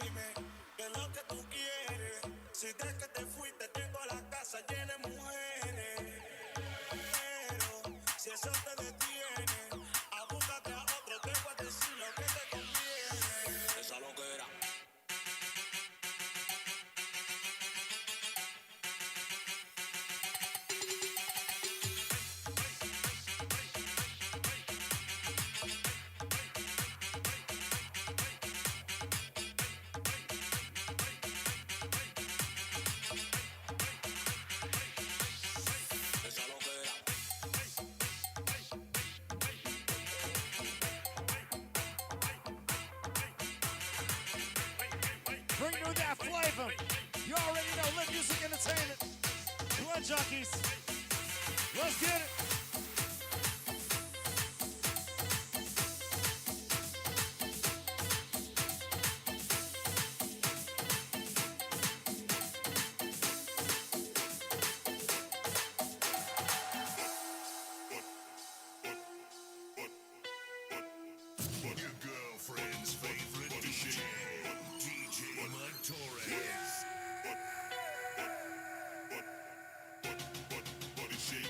Dime, ¿qué es lo que tú quieres? Si desde que te fuiste tengo la casa llena de mujeres. Pero si eso te detiene, abúscate a otro, te voy a decir lo que te conviene. Esa loquera. Bring you that flavor. You already know Lit Music Entertainment. Blood Junkies. Let's get it. Your girlfriend's favorite DJ, DJ Mike Torres. Body shape.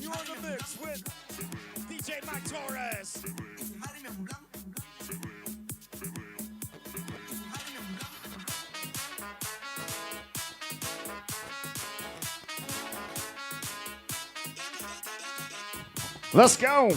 You're in the mix with DJ Mike Torres. Let's go.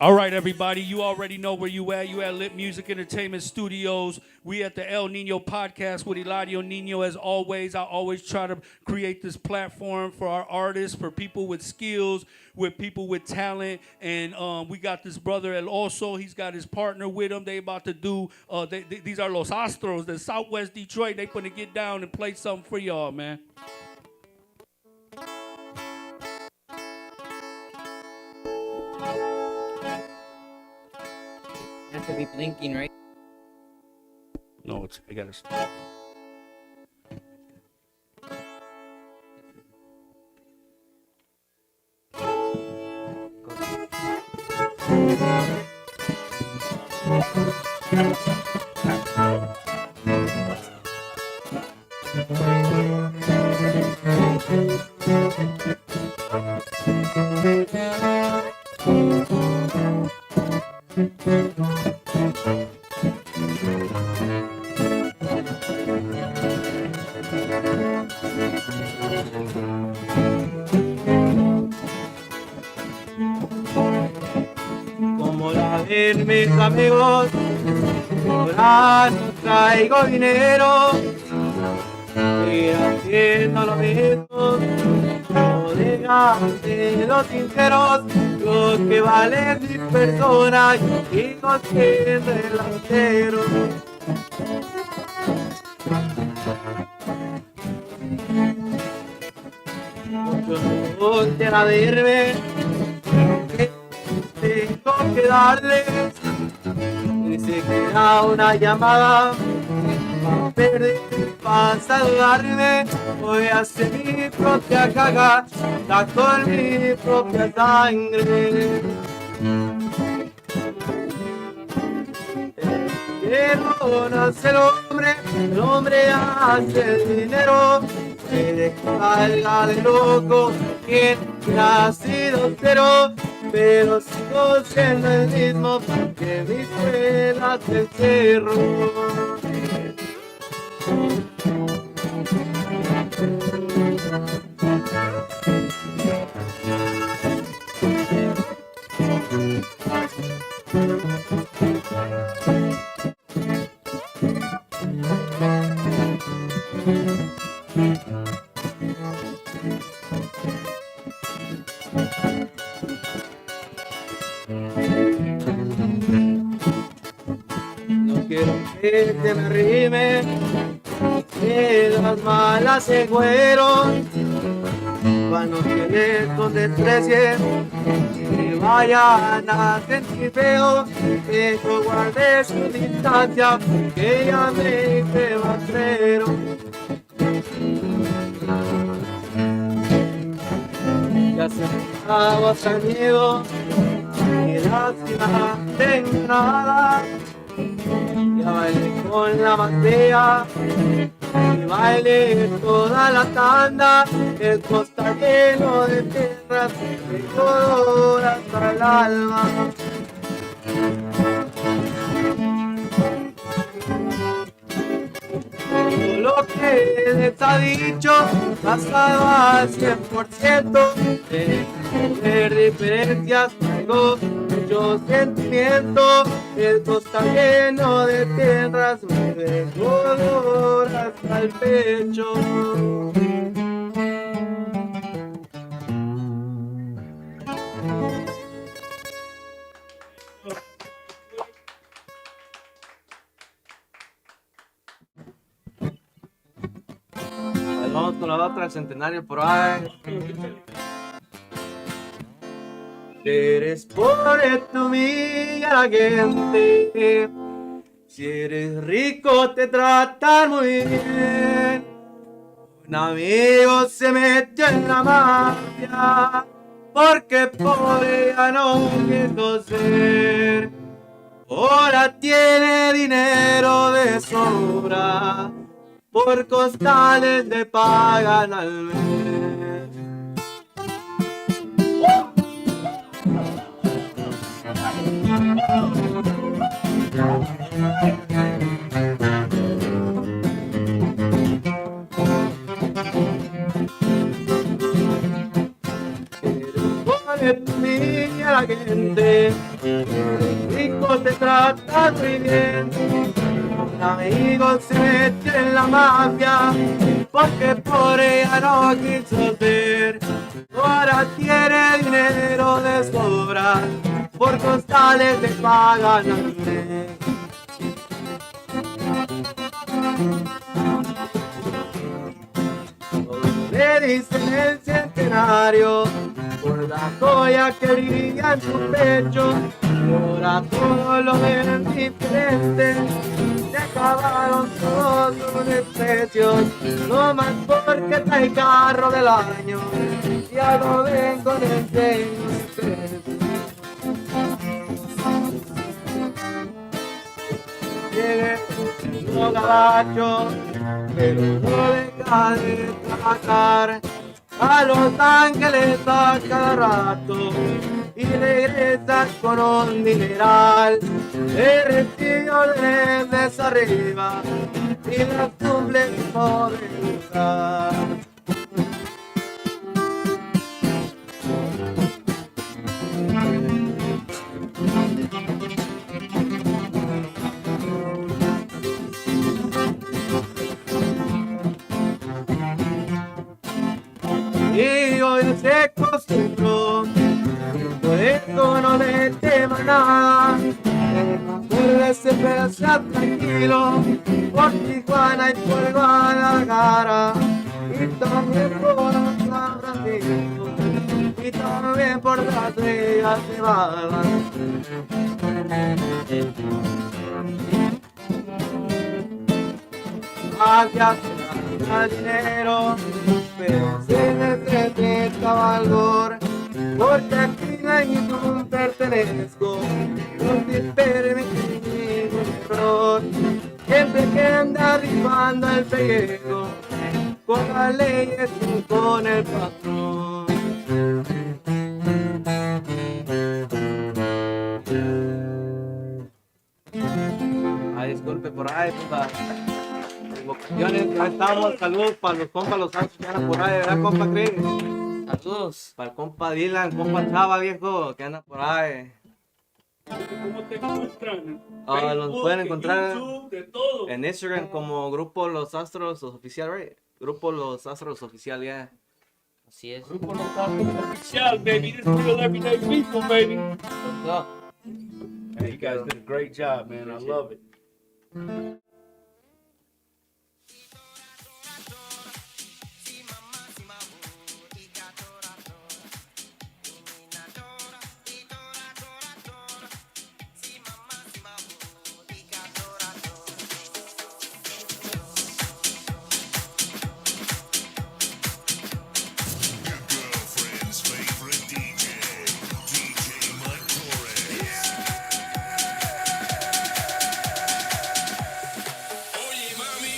All right, everybody, you already know where you at. You at Lit Music Entertainment Studios. We at the El Niño podcast with Eladio Niño. As always, I always try to create this platform for our artists, for people with skills, with people with talent. And we got this brother El Oso. He's got his partner with him. They about to do, these are Los Astros, the Southwest Detroit. They gonna get down and play something for y'all, man. Have to be blinking, right? No, I gotta stop. Como la ven mis amigos, ahora no traigo dinero, y haciendo lo mismo, no dejan de los sinceros, lo que vale es mi persona, y no siendo delantero. Muchos no quieren verme, tengo que darles ni siquiera una llamada para perder, para saludarme. Voy a hacer mi propia caga, está con mi propia sangre. Pero no hace el hombre hace el dinero. Que salga de loco quien ha sido cero, pero sigo siendo el mismo que mis pelas del cerro. No quiero que te me rime, que las malas se fueron, cuando quieres con desprecie, que vayan a sentir feo, que yo guarde su distancia, que ya me hice batrero. Ya se me acabó hasta el miedo, y lástima tengo nada. Ya bailé con la más fea, y bailé toda la tanda. El costal lleno de tierras, de color hasta el alma. Todo lo que les ha dicho, basado al 100%, de ver diferencias. traigo mucho sentimiento. Esto está lleno de tierras, me dejó dolor hasta el pecho. Vamos con la otra, el centenario por ahí. Eres pobre, tú humilla a la gente. Si eres rico, te tratan muy bien. Un amigo se metió en la mafia porque pobre ya no quiso ser. Ahora tiene dinero de sobra, por costales le pagan al mes. Mira la gente, rico te trata muy bien. Un amigo se metió en la mafia porque por ella no quiso ser. Ahora tiene dinero de sobra, por costales le pagan al mes. Le dicen el centenario por la joya que brilla en su pecho. Ahora todo lo ven diferente, se acabaron todos sus desprecios, no más porque trae carro del año, ya lo ven con el sello. Tiene un gabacho, pero no deja de trabajar. A Los Ángeles a cada rato y regresa con un dineral. Le recibió desde arriba y la cumple por el lugar. Y hoy se acostumbró, por eso no le tema nada. Acuérdese, pero sea tranquilo, por Tijuana y por Guadalajara, y también por San Francisco, y también por Las Vegas, Nevada. Hacia al dinero, pero se necesita valor, porque aquí no hay ningún pertenezco, no te permite ningún error. Siempre que anda rifando el pellejo, con las leyes y con el patrón. Ay, disculpe por ahí, puta. Vocaciones, ya estamos, saludos para los compas, los santos que andan por ahí, ¿verdad, compa Chris? Saludos. Para el compa Dylan, compa Chava, viejo, que anda por ahí. ¿Cómo te encuentran? Los Facebook, pueden en encontrar YouTube, de todo. en Instagram como Grupo Los Astros Oficial, right? Grupo Los Astros Oficial, yeah. Así es. Grupo Los Astros Oficial, baby. This is real everyday people, baby. What's up? Hey, you guys did a great job, man. I love it. Girlfriend's favorite DJ, DJ Mike Torres. Oye, mami.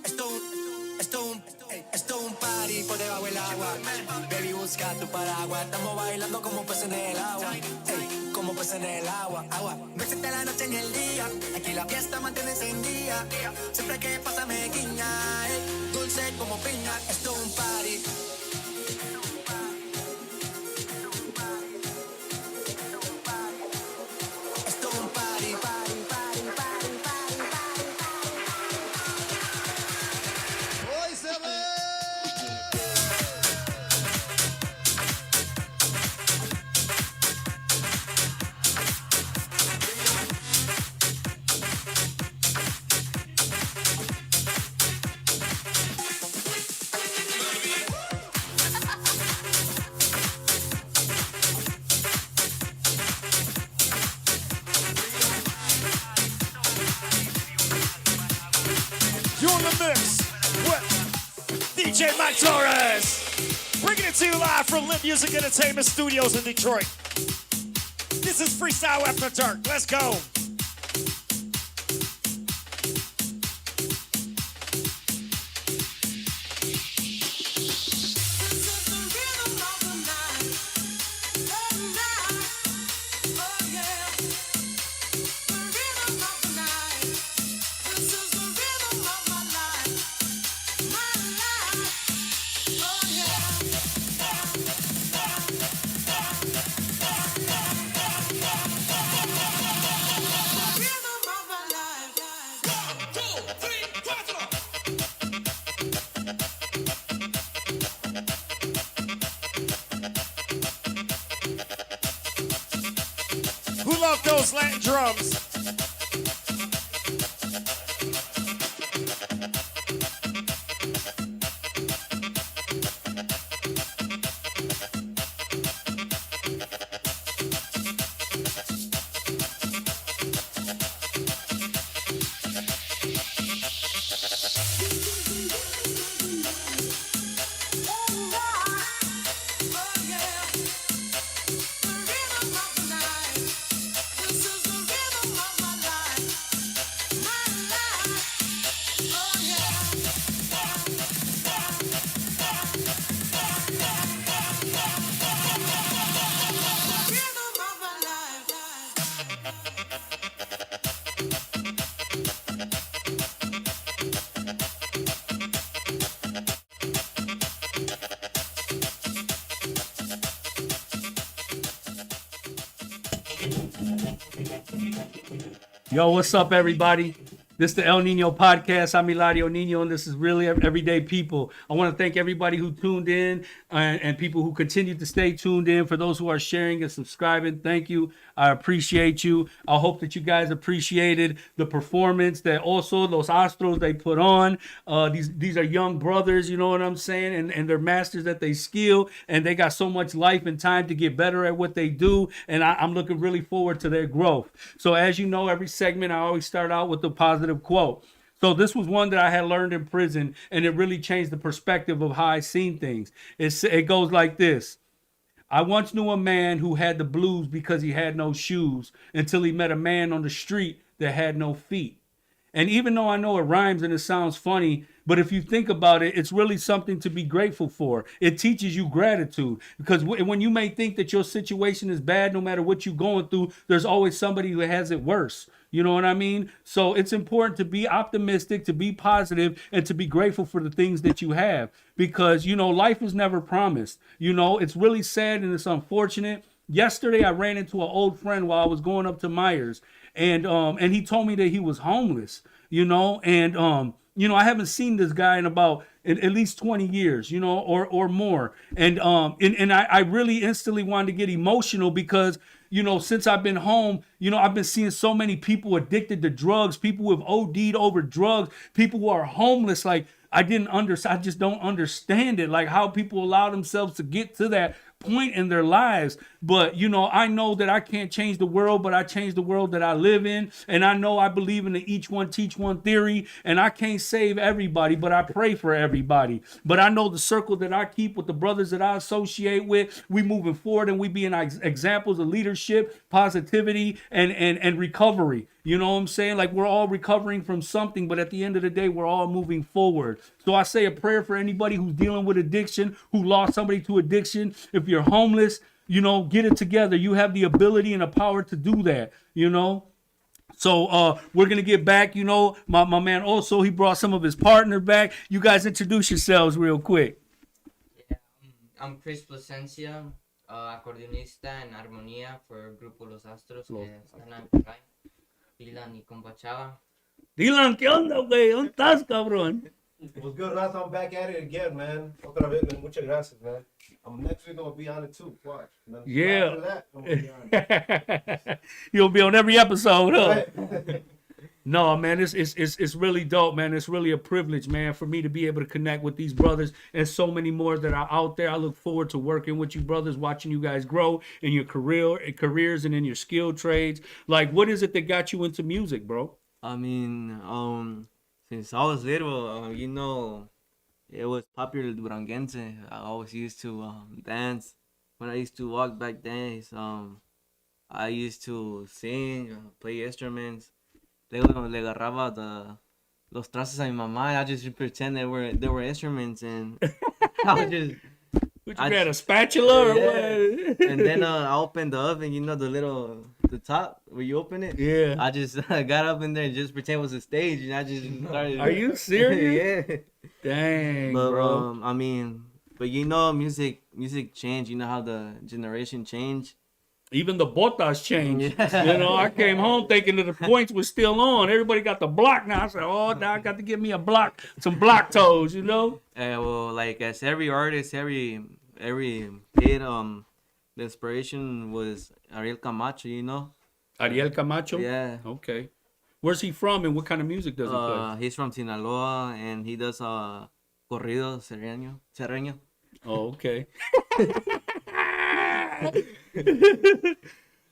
Esto es un party por debajo del agua. Baby, busca tu paraguas. Estamos bailando como peces en el agua. Ey, como peces en el agua. No existe la noche ni el día. Aquí la fiesta mantiene encendida. Siempre que pasa me You're in the mix with DJ Mike Torres. Bringing it to you live from Lit Music Entertainment Studios in Detroit. This is Freestyle After Dark. Let's go. Who loved those Latin drums? Yo, what's up, everybody? This is the El Niño podcast. I'm Eladio Niño, and this is really everyday people. I want to thank everybody who tuned in and people who continue to stay tuned in. For those who are sharing and subscribing, thank you. I appreciate you. I hope that you guys appreciated the performance that also Los Astros they put on. These are young brothers, you know what I'm saying? And they're masters at they skill, and they got so much life and time to get better at what they do. And I'm looking really forward to their growth. So as you know, every segment I always start out with a positive quote. So this was one that I had learned in prison, and it really changed the perspective of how I seen things. It goes like this. I once knew a man who had the blues because he had no shoes until he met a man on the street that had no feet. And even though I know it rhymes and it sounds funny, but if you think about it, it's really something to be grateful for. It teaches you gratitude, because when you may think that your situation is bad, no matter what you're going through, there's always somebody who has it worse. You know what I mean? So it's important to be optimistic, to be positive, and to be grateful for the things that you have, because, you know, life is never promised. You know, it's really sad and it's unfortunate. Yesterday, I ran into an old friend while I was going up to Myers, and he told me that he was homeless, you know, and I haven't seen this guy in about at least 20 years, you know, or more. And I really instantly wanted to get emotional because, you know, since I've been home, you know, I've been seeing so many people addicted to drugs, people who have OD'd over drugs, people who are homeless. Like, I just don't understand it, like how people allow themselves to get to that point in their lives. But, you know, I know that I can't change the world, but I change the world that I live in. And I know I believe in the each one teach one theory, and I can't save everybody, but I pray for everybody. But I know the circle that I keep with the brothers that I associate with, we moving forward, and we being examples of leadership, positivity, and recovery. You know what I'm saying? Like, we're all recovering from something, but at the end of the day, we're all moving forward. So I say a prayer for anybody who's dealing with addiction, who lost somebody to addiction. If you're homeless, you know, get it together. You have the ability and the power to do that, you know. So we're going to get back, you know, my man also, he brought some of his partner back. You guys introduce yourselves real quick. Yeah, I'm Chris Plasencia, acordeonista en armonía for Grupo Los Astros, que están acá. Dylan y compa Chava. Dylan, ¿qué onda, güey? ¿Dónde estás, cabrón? What's good, Raza? I'm back at it again, man. Otra vez, man. Muchas gracias, man. Next week, I'm going to be on it too. Watch. Man. Yeah. After that, I'm gonna be on it. You'll be on every episode, huh? Right. No, man, it's really dope, man. It's really a privilege, man, for me to be able to connect with these brothers and so many more that are out there. I look forward to working with you brothers, watching you guys grow in your careers and in your skill trades. Like, what is it that got you into music, bro? I mean, Since I was little, you know, it was popular Duranguense. I always used to dance. When I used to walk back then, I used to sing, play instruments. Luego le agarraba los trastes a mi mamá. I just pretend they were instruments, and I would just. What you got, a spatula or Yeah. what? And then I opened the oven, you know, the top where you open it. Yeah. I just got up in there and just pretend it was a stage, and I just started. Are you serious? Yeah. Dang, But bro. I mean, but you know, music changed. You know how the generation changed. Even the botas changed. Yeah. You know, I came home thinking that the points were still on. Everybody got the block now. I said, oh, now I got to give me some block toes, you know? Well, like as every artist, every kid, the inspiration was Ariel Camacho. You know. Ariel Camacho? Yeah. Okay. Where's he from and what kind of music does he play? He's from Sinaloa and he does corrido serreño. Oh, okay.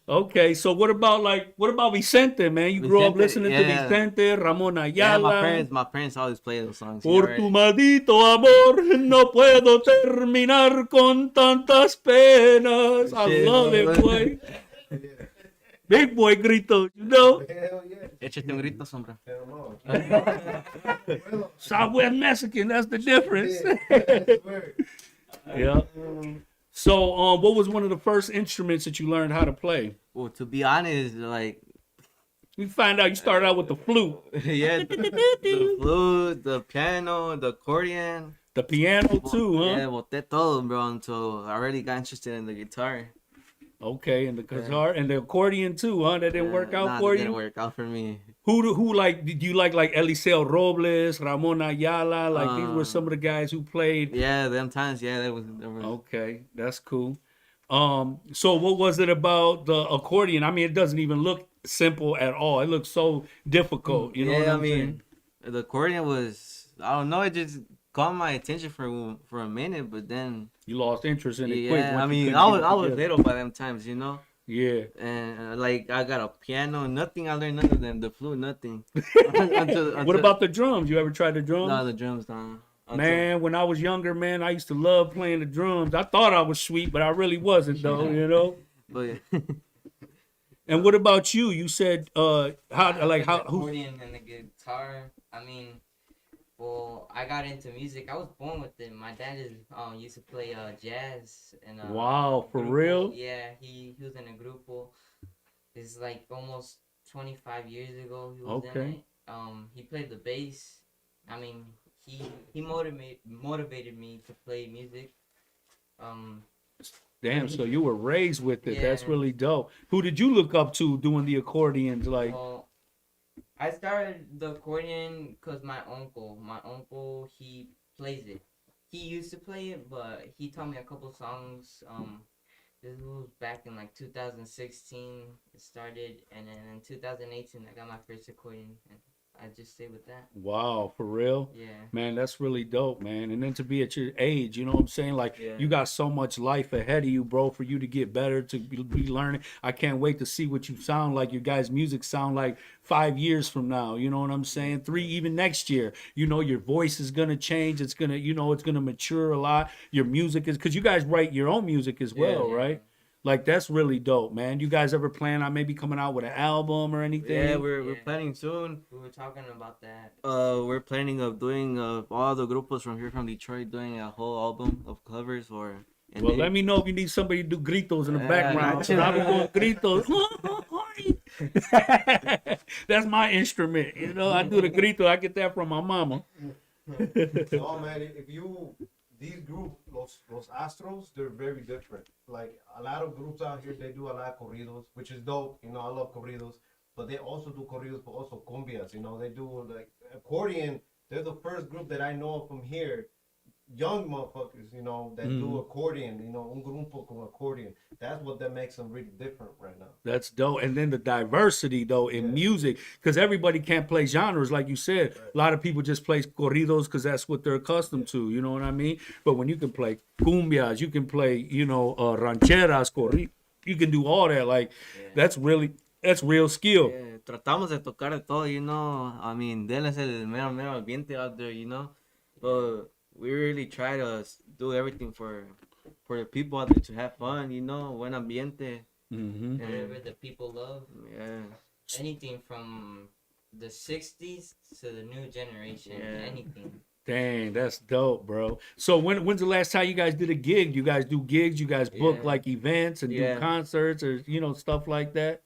Okay, so what about Vicente, man? You grew up Vicente, listening to yeah. Vicente, Ramon Yeah, Ayala. my parents always play those songs. Por tu maldito amor no puedo terminar con tantas penas. I Shit. love it, boy. Big boy gritos, you know? Hell yeah. Échate un grito, sombra. Hell no. Southwest Mexican, that's the difference. I swear. Yeah. So, what was one of the first instruments that you learned how to play? Well, to be honest, like, We find out you started out with the flute, yeah, the flute, the piano, the accordion. the piano too, huh? Yeah, boté todo, bro, until I really got interested in the guitar. Okay, and the guitar and the accordion too, huh? That didn't work out Nah, for that you. didn't work out for me. Who like? Did you like Eliseo Robles, Ramon Ayala? Like these were some of the guys who played. Yeah, them times, yeah, that was. Okay, that's cool. So what was it about the accordion? I mean, it doesn't even look simple at all. It looks so difficult. You know what Yeah, I'm saying? the accordion was, I don't know, it just caught my attention for a minute, but then You lost interest in it quick. yeah, once I you mean, couldn't I get was it I was together. little by them times, you know, Yeah. and like I got a piano, nothing. I learned none of them. The flute, nothing. What about the drums? You ever tried the drums? no, the drums? Nah. Man, when I was younger, man, I used to love playing the drums. I thought I was sweet, but I really wasn't, though. You know. But And what about you? You said who? accordion and the guitar. I mean, well, I got into music. I was born with it. My dad used to play jazz and Wow, for grupo. real? Yeah, he was in a grupo. It's like almost 25 years ago. He was in Okay. it. He played the bass. I mean, he motivated me to play music. Damn, so you were raised with it. That's Yeah. really dope. Who did you look up to doing the accordions? Like, Well, I started the accordion because my uncle, he plays it. He used to play it, but he taught me a couple songs. This was back in like 2016. It started, and then in 2018, I got my first accordion, and I just stayed with that. wow, for real? Yeah. Man, that's really dope, man. And then to be at your age, you know what I'm saying? Like, Yeah. you got so much life ahead of you, bro, for you to get better, to be learning. I can't wait to see what you sound like, your guys' music sound like 5 years from now. You know what I'm saying? 3, even next year. You know, your voice is going to change. It's going to, it's going to mature a lot. Your music is, because you guys write your own music as well, Yeah. right? Like, that's really dope, man. You guys ever plan on maybe coming out with an album or anything? yeah, we're Yeah. planning soon. We were talking about that. We're planning of doing all the grupos from here from Detroit doing a whole album of covers or. And Well, they- let me know if you need somebody to do gritos in the Yeah, background. no. I'm doing gritos. That's my instrument. You know, I do the grito. I get that from my mama. No, man, these groups, Los Astros, they're very different. Like, a lot of groups out here, they do a lot of corridos, which is dope. You know, I love corridos. But they also do corridos, but also cumbias. You know, they do, like, accordion. They're the first group that I know from here, young motherfuckers, you know, that do accordion. You know, un grupo con accordion. That's what that makes them really different right now. That's dope. And then the diversity, though, in music, because everybody can't play genres, like you said. A lot of people just play corridos because that's what they're accustomed to. You know what I mean? But when you can play cumbias, you can play, rancheras, corridos. You can do all that. Like, that's real skill. Yeah, tratamos de tocar de todo, you know. I mean, Del es el mero ambiente out there, you know. But we really try to do everything for the people out there to have fun, you know, buen ambiente. Mm-hmm. Whatever the people love. Yeah. Anything from the 60s to the new generation. Yeah. Anything. Dang, that's dope, bro. So when's the last time you guys did a gig? You guys do gigs? You guys book Yeah. like events and do Yeah. concerts or stuff like that?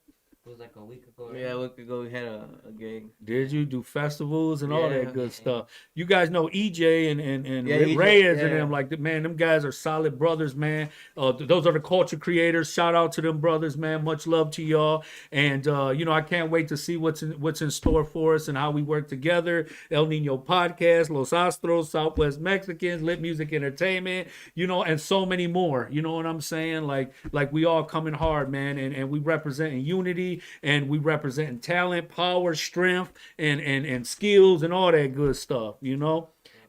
It was like a week ago. Right? Yeah, a week ago we had a gig. Did you do festivals and all Yeah. that good stuff? You guys know EJ and Yeah, EJ, Reyes and yeah. them, like, man, them guys are solid brothers, man. Those are the culture creators. Shout out to them brothers, man. Much love to y'all. And I can't wait to see what's in store for us and how we work together. El Nino Podcast, Los Astros, Southwest Mexicans, Lit Music Entertainment, and so many more. You know what I'm saying? Like we all coming hard, man, and we representing unity. And we represent talent, power, strength, and skills and all that good stuff,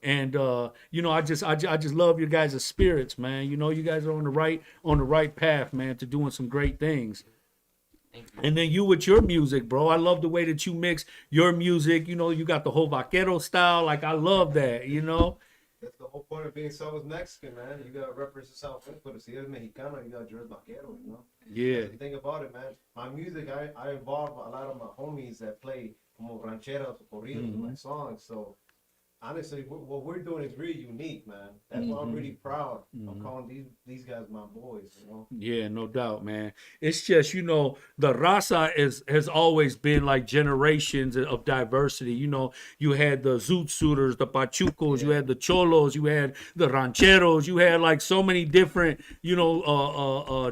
And I just love your guys' spirits, man. You guys are on the right path, man, to doing some great things. Thank you. And then you with your music, bro. I love the way that you mix your music. You got the whole vaquero style. Like, I love that, That's the whole point of being Southwest Mexican, man. You gotta represent Southwest, but if you're Mexicano, you gotta dress vaquero, Yeah. If you think about it, man, my music, I involve a lot of my homies that play como rancheras or corridos in my songs. So honestly, what we're doing is really unique, man. That's why I'm really proud of calling these guys my boys, Yeah, no doubt, man. It's just, the raza has always been like generations of diversity. You had the zoot suiters, the pachucos, you had the cholos, you had the rancheros, you had like so many different,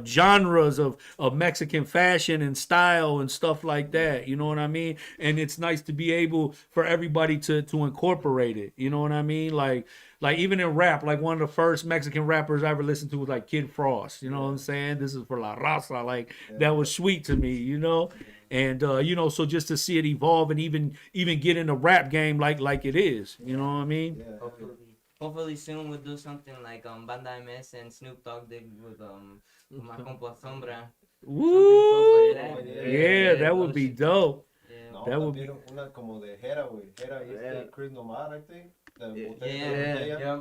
genres of Mexican fashion and style and stuff like that. You know what I mean? And it's nice to be able for everybody to incorporate it. You know what I mean? Like even in rap, like one of the first Mexican rappers I ever listened to was like Kid Frost. You know what I'm saying? This is for La Raza. Like that was sweet to me, And so just to see it evolve and even get in the rap game like it is, you know what I mean? Yeah. Hopefully soon we'll do something like Banda MS and Snoop Dogg did with my compa Sombra. Woo! Something close like that. Yeah, that would be dope. Yeah. No, That would be- una como de Jera, güey. Jera y Chris Nomad, I think. The Botella tras Yeah. Botella. Yeah.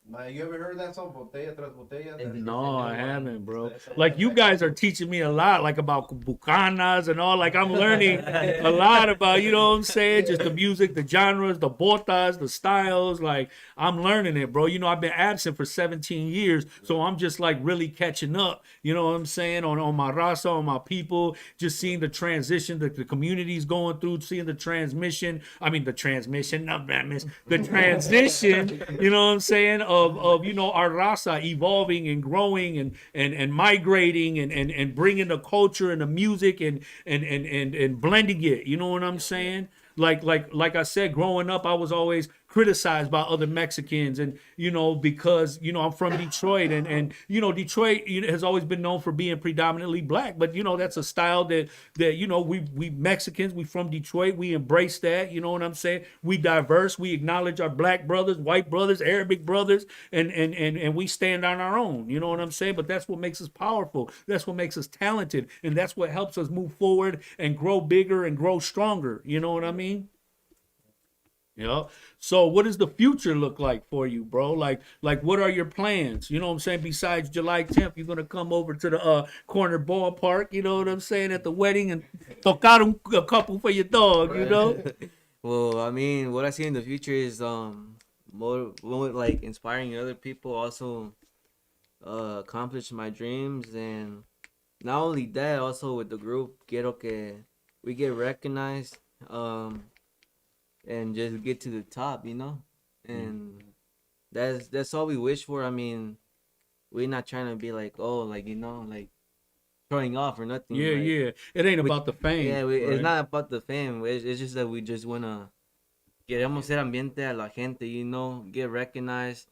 Man, you ever heard that song, Botella tras Botella? No, I haven't, bro. Like you guys are teaching me a lot, like about bucanas and all. Like I'm learning a lot about, you know what I'm saying? Just the music, the genres, the botas, the styles. Like I'm learning it, bro. I've been absent for 17 years, so I'm just like really catching up. You know what I'm saying? On my raza, on my people, just seeing the transition that the community's going through, seeing the transmission. I mean, the transmission, not that miss. The transition. You know what I'm saying? Of our raza evolving and growing and migrating and bringing the culture and the music and blending it. You know what I'm saying? Like I said, growing up, I was always criticized by other Mexicans, and because I'm from Detroit, and Detroit has always been known for being predominantly black, but that's a style that we Mexicans, we from Detroit, we embrace that. You know what I'm saying? We diverse, we acknowledge our black brothers, white brothers, Arabic brothers, and we stand on our own. You know what I'm saying? But that's what makes us powerful. That's what makes us talented, and that's what helps us move forward and grow bigger and grow stronger. You know what I mean? Yeah. So what does the future look like for you, bro? Like what are your plans? You know what I'm saying? Besides July 10th, you're gonna come over to the corner ballpark, you know what I'm saying, at the wedding and tocar a couple for your dog, you know? Well, I mean, what I see in the future is more like inspiring other people, also accomplish my dreams, and not only that, also with the group, quiero que we get recognized, and just get to the top, and that's all we wish for. I mean, we're not trying to be like, like showing off or nothing. Yeah, like, yeah. It ain't about the fame. yeah, right? it's not about the fame. It's just that we just wanna queremos ser ambiente a la gente, get recognized,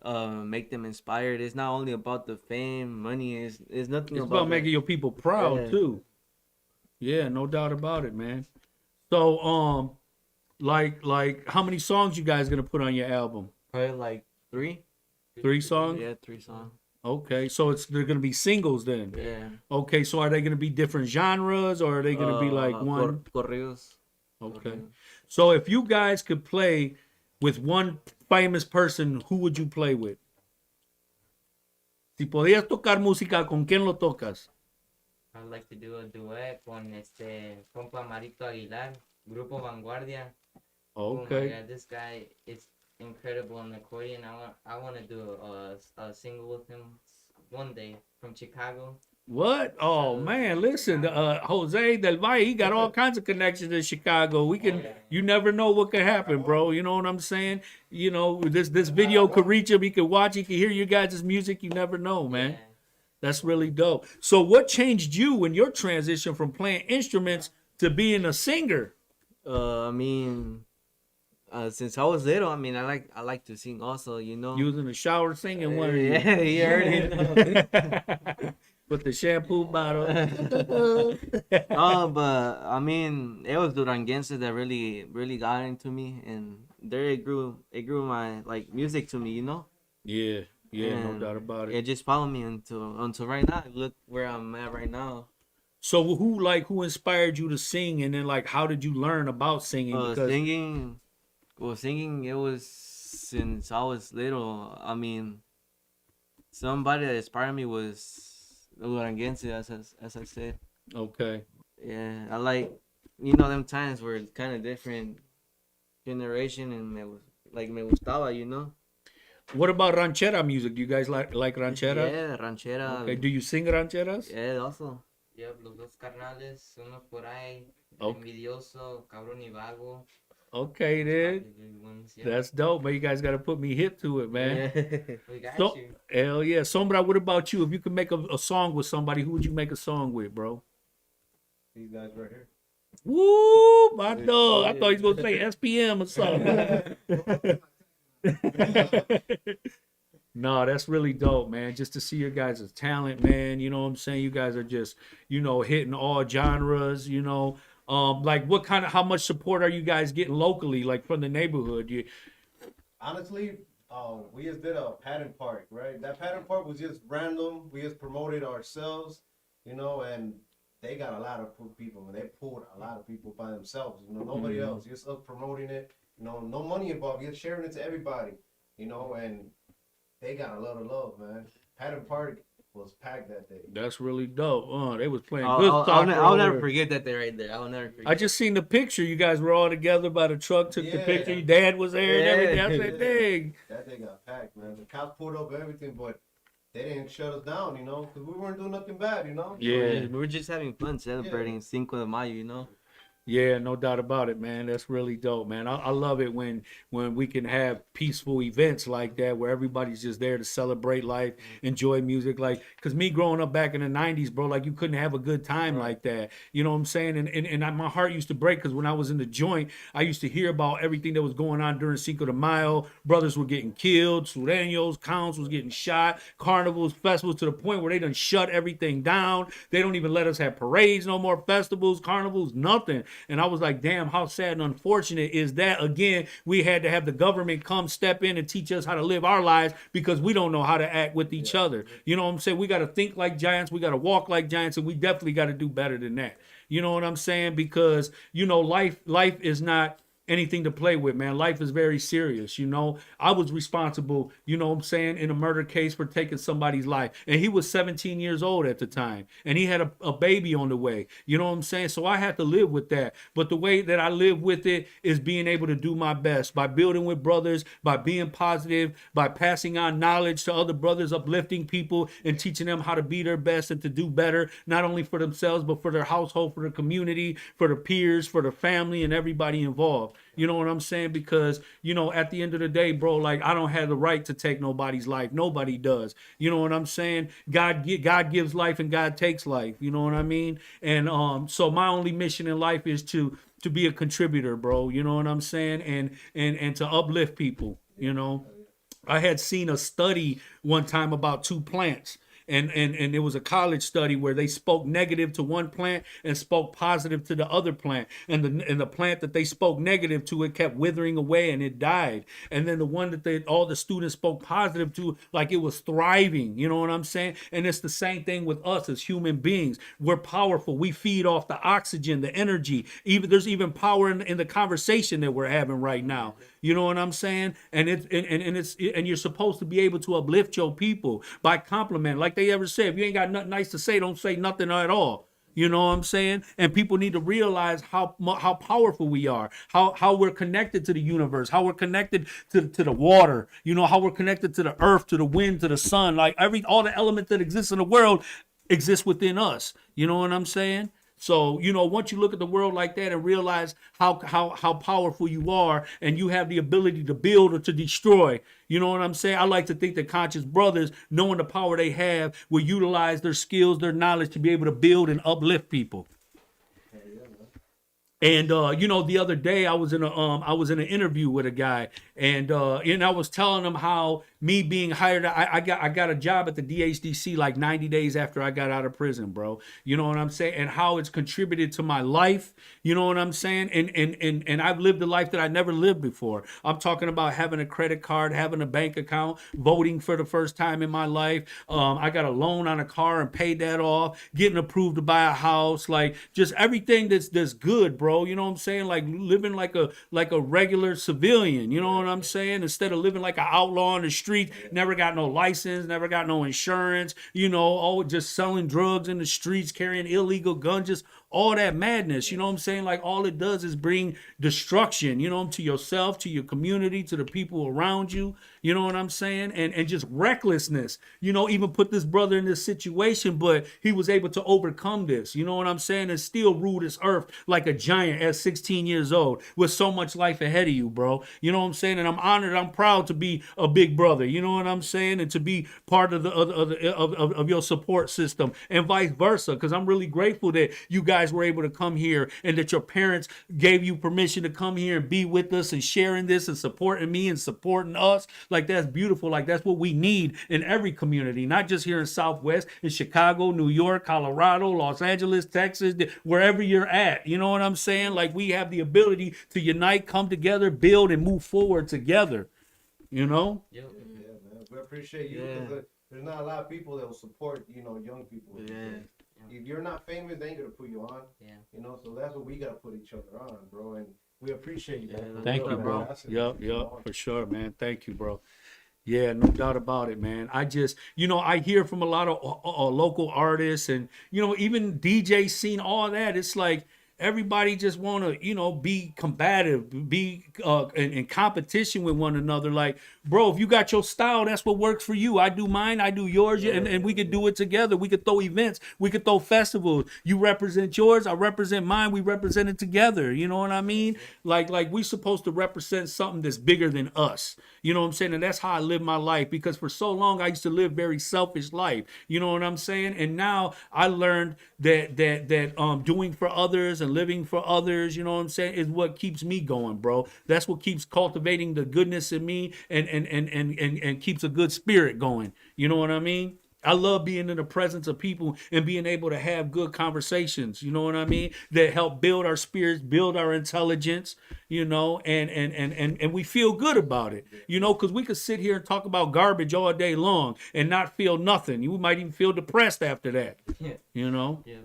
make them inspired. It's not only about the fame, money. It's nothing It's about about making your people proud Yeah. too. Yeah, no doubt about it, man. So, like how many songs you guys gonna put on your album? probably like three. 3 songs? Yeah, 3 songs. Okay, so they're gonna be singles then. Yeah. Okay, so are they gonna be different genres or are they gonna be like one? Corridos. Okay. So if you guys could play with one famous person, who would you play with? Si podías tocar música, ¿con quién lo tocas? I'd like to do a duet con compa Marito Aguilar, Grupo Vanguardia. Oh my Okay. God, this guy is incredible on the accordion. I want to do a single with him one day from Chicago. What? Oh man, listen, Jose Del Valle, he got all kinds of connections in Chicago. You never know what could happen, bro. You know what I'm saying? You know, this video could reach him. He could watch. He could hear you guys' music. You never know, man. Yeah. That's really dope. So, what changed you in your transition from playing instruments to being a singer? I mean, since I was little, I mean, I like to sing also, you know. You was in the shower singing one of you. Yeah, you already know. With the shampoo bottle. No, but I mean, it was Duranguenses that really got into me, and there it grew my like music to me, you know. Yeah, no And doubt about it. it just followed me until right now. Look where I'm at right now. So who inspired you to sing, and then like how did you learn about singing? Singing, it was since I was little. I mean, somebody that inspired me was Duranguense, as I said. Okay. Yeah, I like, you know, them times were kind of different generation, and me gustaba, you know. What about ranchera music? Do you guys like ranchera? Yeah, ranchera. Okay. Do you sing rancheras? Yeah, also. Yep, los dos carnales, uno por ahí, Okay. envidioso, cabrón y vago. Okay, then. Yep. That's dope, man. You guys got to put me hip to it, man. Yeah. We got So, you. hell yeah. Sombra, what about you? If you could make a song with somebody, who would you make a song with, bro? These guys right here. Woo, my dog. I thought he was going to say SPM or something. No, that's really dope, man. Just to see your guys' talent, man. You know what I'm saying? You guys are just, hitting all genres, like how much support are you guys getting locally, like from the neighborhood? Honestly, we just did a pattern park, right? That pattern park was just random. We just promoted ourselves, and they got a lot of people. They pulled a lot of people by themselves, nobody else. Just us promoting it, no money involved. Just sharing it to everybody, and they got a lot of love, man. Pattern Park was packed that day. That's really dope. They was playing good soccer. I'll never forget that day right there. I'll never forget. I just seen the picture. You guys were all together by the truck, took the picture. Your dad was there and everything. I said, dang. That day got packed, man. The cops pulled up everything, but they didn't shut us down, because we weren't doing nothing bad, Yeah. We were just having fun celebrating Cinco de Mayo, you know. Yeah, no doubt about it, man. That's really dope, man. I love it when we can have peaceful events like that where everybody's just there to celebrate life, enjoy music. Like, because me growing up back in the 90s, bro, like you couldn't have a good time like that. You know what I'm saying? And my heart used to break because when I was in the joint, I used to hear about everything that was going on during Cinco de Mayo. Brothers were getting killed, sureños, counts was getting shot, carnivals, festivals, to the point where they done shut everything down. They don't even let us have parades no more, festivals, carnivals, nothing. And I was like, damn, how sad and unfortunate is that? Again, we had to have the government come step in and teach us how to live our lives because we don't know how to act with each other. You know what I'm saying? We got to think like giants. We got to walk like giants. And we definitely got to do better than that. You know what I'm saying? Because, life is not anything to play with, man. Life is very serious. I was responsible, in a murder case for taking somebody's life. And he was 17 years old at the time. And he had a baby on the way. You know what I'm saying? So I had to live with that. But the way that I live with it is being able to do my best by building with brothers, by being positive, by passing on knowledge to other brothers, uplifting people and teaching them how to be their best and to do better, not only for themselves, but for their household, for their community, for their peers, for their family and everybody involved. You know what I'm saying? Because, at the end of the day, bro, like I don't have the right to take nobody's life. Nobody does. You know what I'm saying? God gives life and God takes life. You know what I mean? And so my only mission in life is to be a contributor, bro. You know what I'm saying? And to uplift people, I had seen a study one time about two plants. and it was a college study where they spoke negative to one plant and spoke positive to the other plant, and the plant that they spoke negative to, it kept withering away and it died, and then the one that all the students spoke positive to, like, it was thriving. You know what I'm saying? And it's the same thing with us as human beings. We're powerful. We feed off the oxygen, the energy. Even there's even power in the conversation that we're having right now. You know what I'm saying? And and you're supposed to be able to uplift your people by compliment. Like they ever said, if you ain't got nothing nice to say, don't say nothing at all. You know what I'm saying? And people need to realize how powerful we are, how we're connected to the universe, how we're connected to the water, you know, how we're connected to the earth, to the wind, to the sun. Like all the elements that exist in the world exist within us. You know what I'm saying? So, you know, once you look at the world like that and realize how powerful you are, and you have the ability to build or to destroy, you know what I'm saying? I like to think that conscious brothers, knowing the power they have, will utilize their skills, their knowledge to be able to build and uplift people. And you know, the other day I was in an interview with a guy, and I was telling him how me being hired, I got a job at the DHDC like 90 days after I got out of prison, bro. You know what I'm saying? And how it's contributed to my life. You know what I'm saying? And I've lived a life that I never lived before. I'm talking about having a credit card, having a bank account, voting for the first time in my life. I got a loan on a car and paid that off, getting approved to buy a house, like just everything that's good, bro. You know what I'm saying? Like living like a regular civilian. You know what I'm saying? Instead of living like an outlaw on the street, never got no license, never got no insurance. You know, just selling drugs in the streets, carrying illegal guns, just all that madness. You know what I'm saying? Like all it does is bring destruction, you know, to yourself, to your community, to the people around you. You know what I'm saying? And just recklessness, you know, even put this brother in this situation, but he was able to overcome this. You know what I'm saying? And still rule this earth like a giant at 16 years old with so much life ahead of you, bro. You know what I'm saying? And I'm honored, I'm proud to be a big brother. You know what I'm saying? And to be part of of your support system, and vice versa. Because I'm really grateful that you guys were able to come here, and that your parents gave you permission to come here and be with us and sharing this and supporting me and supporting us. Like, that's beautiful. Like, that's what we need in every community, not just here in Southwest, in Chicago, New York, Colorado, Los Angeles, Texas, wherever you're at. You know what I'm saying? Like, we have the ability to unite, come together, build, and move forward together. You know? Yep. Yeah, man. We appreciate you. Yeah. Because there's not a lot of people that will support, you know, young people. Yeah. If you're not famous, they ain't gonna put you on. Yeah. You know, so that's what we gotta put each other on, bro. And we appreciate you. Man. Thank you, bro. Yep, for sure, man. Thank you, bro. Yeah, no doubt about it, man. I just, you know, I hear from a lot of local artists, and, you know, even DJ scene, all that. It's like everybody just want to, you know, be combative, be in competition with one another. Like, bro, if you got your style, that's what works for you. I do mine, I do yours, and we could do it together. We could throw events, we could throw festivals. You represent yours, I represent mine. We represent it together. You know what I mean? Like we supposed to represent something that's bigger than us. You know what I'm saying? And that's how I live my life, because for so long I used to live very selfish life. You know what I'm saying? And now I learned that doing for others and living for others, you know what I'm saying, is what keeps me going, bro. That's what keeps cultivating the goodness in me, and keeps a good spirit going. You know what I mean? I love being in the presence of people and being able to have good conversations, you know what I mean, that help build our spirits, build our intelligence, you know, and we feel good about it, you know, because we could sit here and talk about garbage all day long and not feel nothing. You might even feel depressed after that, you know? Yeah.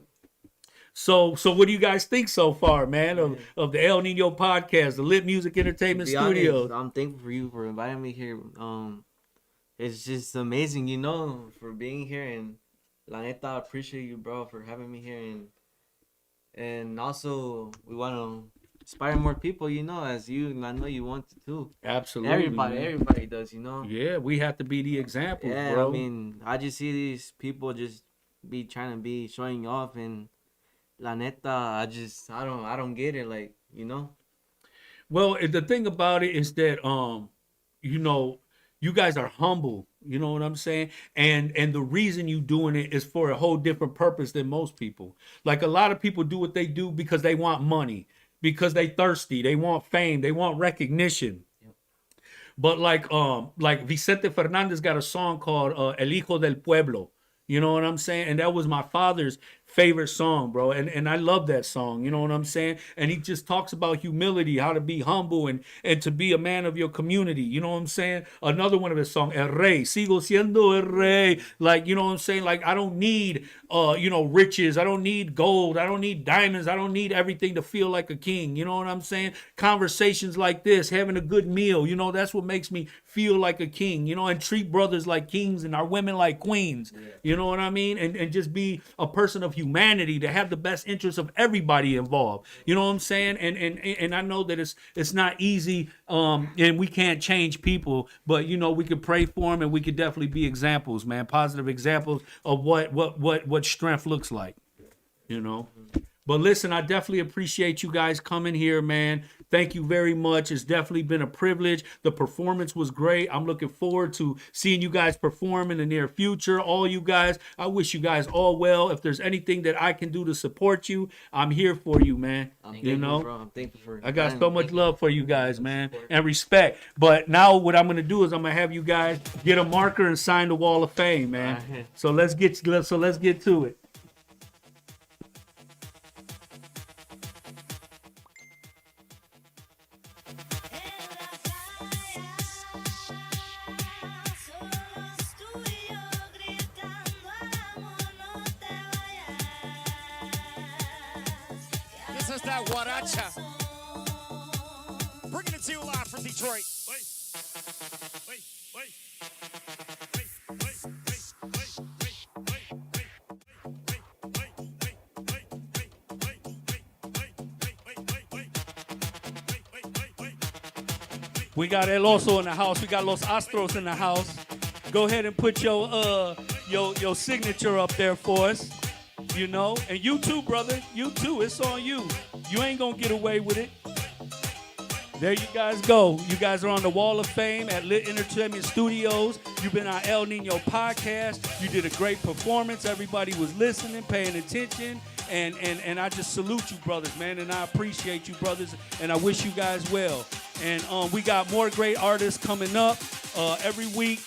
So what do you guys think so far, man, of the El Niño podcast, the Lit Music Entertainment To be honest, Studios? I'm thankful for you for inviting me here. It's just amazing, you know, for being here, and la neta, I appreciate you, bro, for having me here, and also we want to inspire more people, you know, as you, I know you want to too. Absolutely. Everybody does, you know. Yeah, we have to be the example, Yeah, bro. I mean, I just see these people just be trying to be showing off, and la neta, I don't get it, like, you know. Well, the thing about it is that, you know, you guys are humble, you know what I'm saying? And the reason you doing it is for a whole different purpose than most people. Like, a lot of people do what they do because they want money, because they thirsty, they want fame, they want recognition. Yep. But like Vicente Fernandez got a song called El Hijo del Pueblo. You know what I'm saying? And that was my father's favorite song, bro. And I love that song. You know what I'm saying? And he just talks about humility, how to be humble and to be a man of your community. You know what I'm saying? Another one of his songs, El Rey, sigo siendo el rey. Like, you know what I'm saying? Like, I don't need riches. I don't need gold. I don't need diamonds. I don't need everything to feel like a king. You know what I'm saying? Conversations like this, having a good meal, that's what makes me feel like a king, and treat brothers like kings and our women like queens. Yeah. You know what I mean? And just be a person of humanity, to have the best interests of everybody involved. You know what I'm saying? And I know that it's not easy, and we can't change people, but we could pray for them, and we could definitely be examples, man, positive examples of what strength looks like. But listen, I definitely appreciate you guys coming here, man. Thank you very much. It's definitely been a privilege. The performance was great. I'm looking forward to seeing you guys perform in the near future. All you guys, I wish you guys all well. If there's anything that I can do to support you, I'm here for you, man. I'm thankful for I got so much love for you guys, man, and respect. But now what I'm gonna do is I'm gonna have you guys get a marker and sign the Wall of Fame, man. So let's get to it. This is that guaracha. Bringing it to you live from Detroit. We got El Oso in the house. We got Los Astros in the house. Go ahead and put your signature up there for us. And you too, brother. You too. It's on you. You ain't gonna get away with it. There you guys go. You guys are on the Wall of Fame at Lit Entertainment Studios. You've been on El Niño podcast. You did a great performance. Everybody was listening, paying attention. And I just salute you, brothers, man. And I appreciate you, brothers. And I wish you guys well. And we got more great artists coming up every week.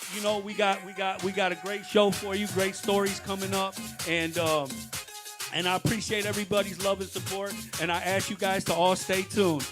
We got a great show for you. Great stories coming up. And I appreciate everybody's love and support. And I ask you guys to all stay tuned.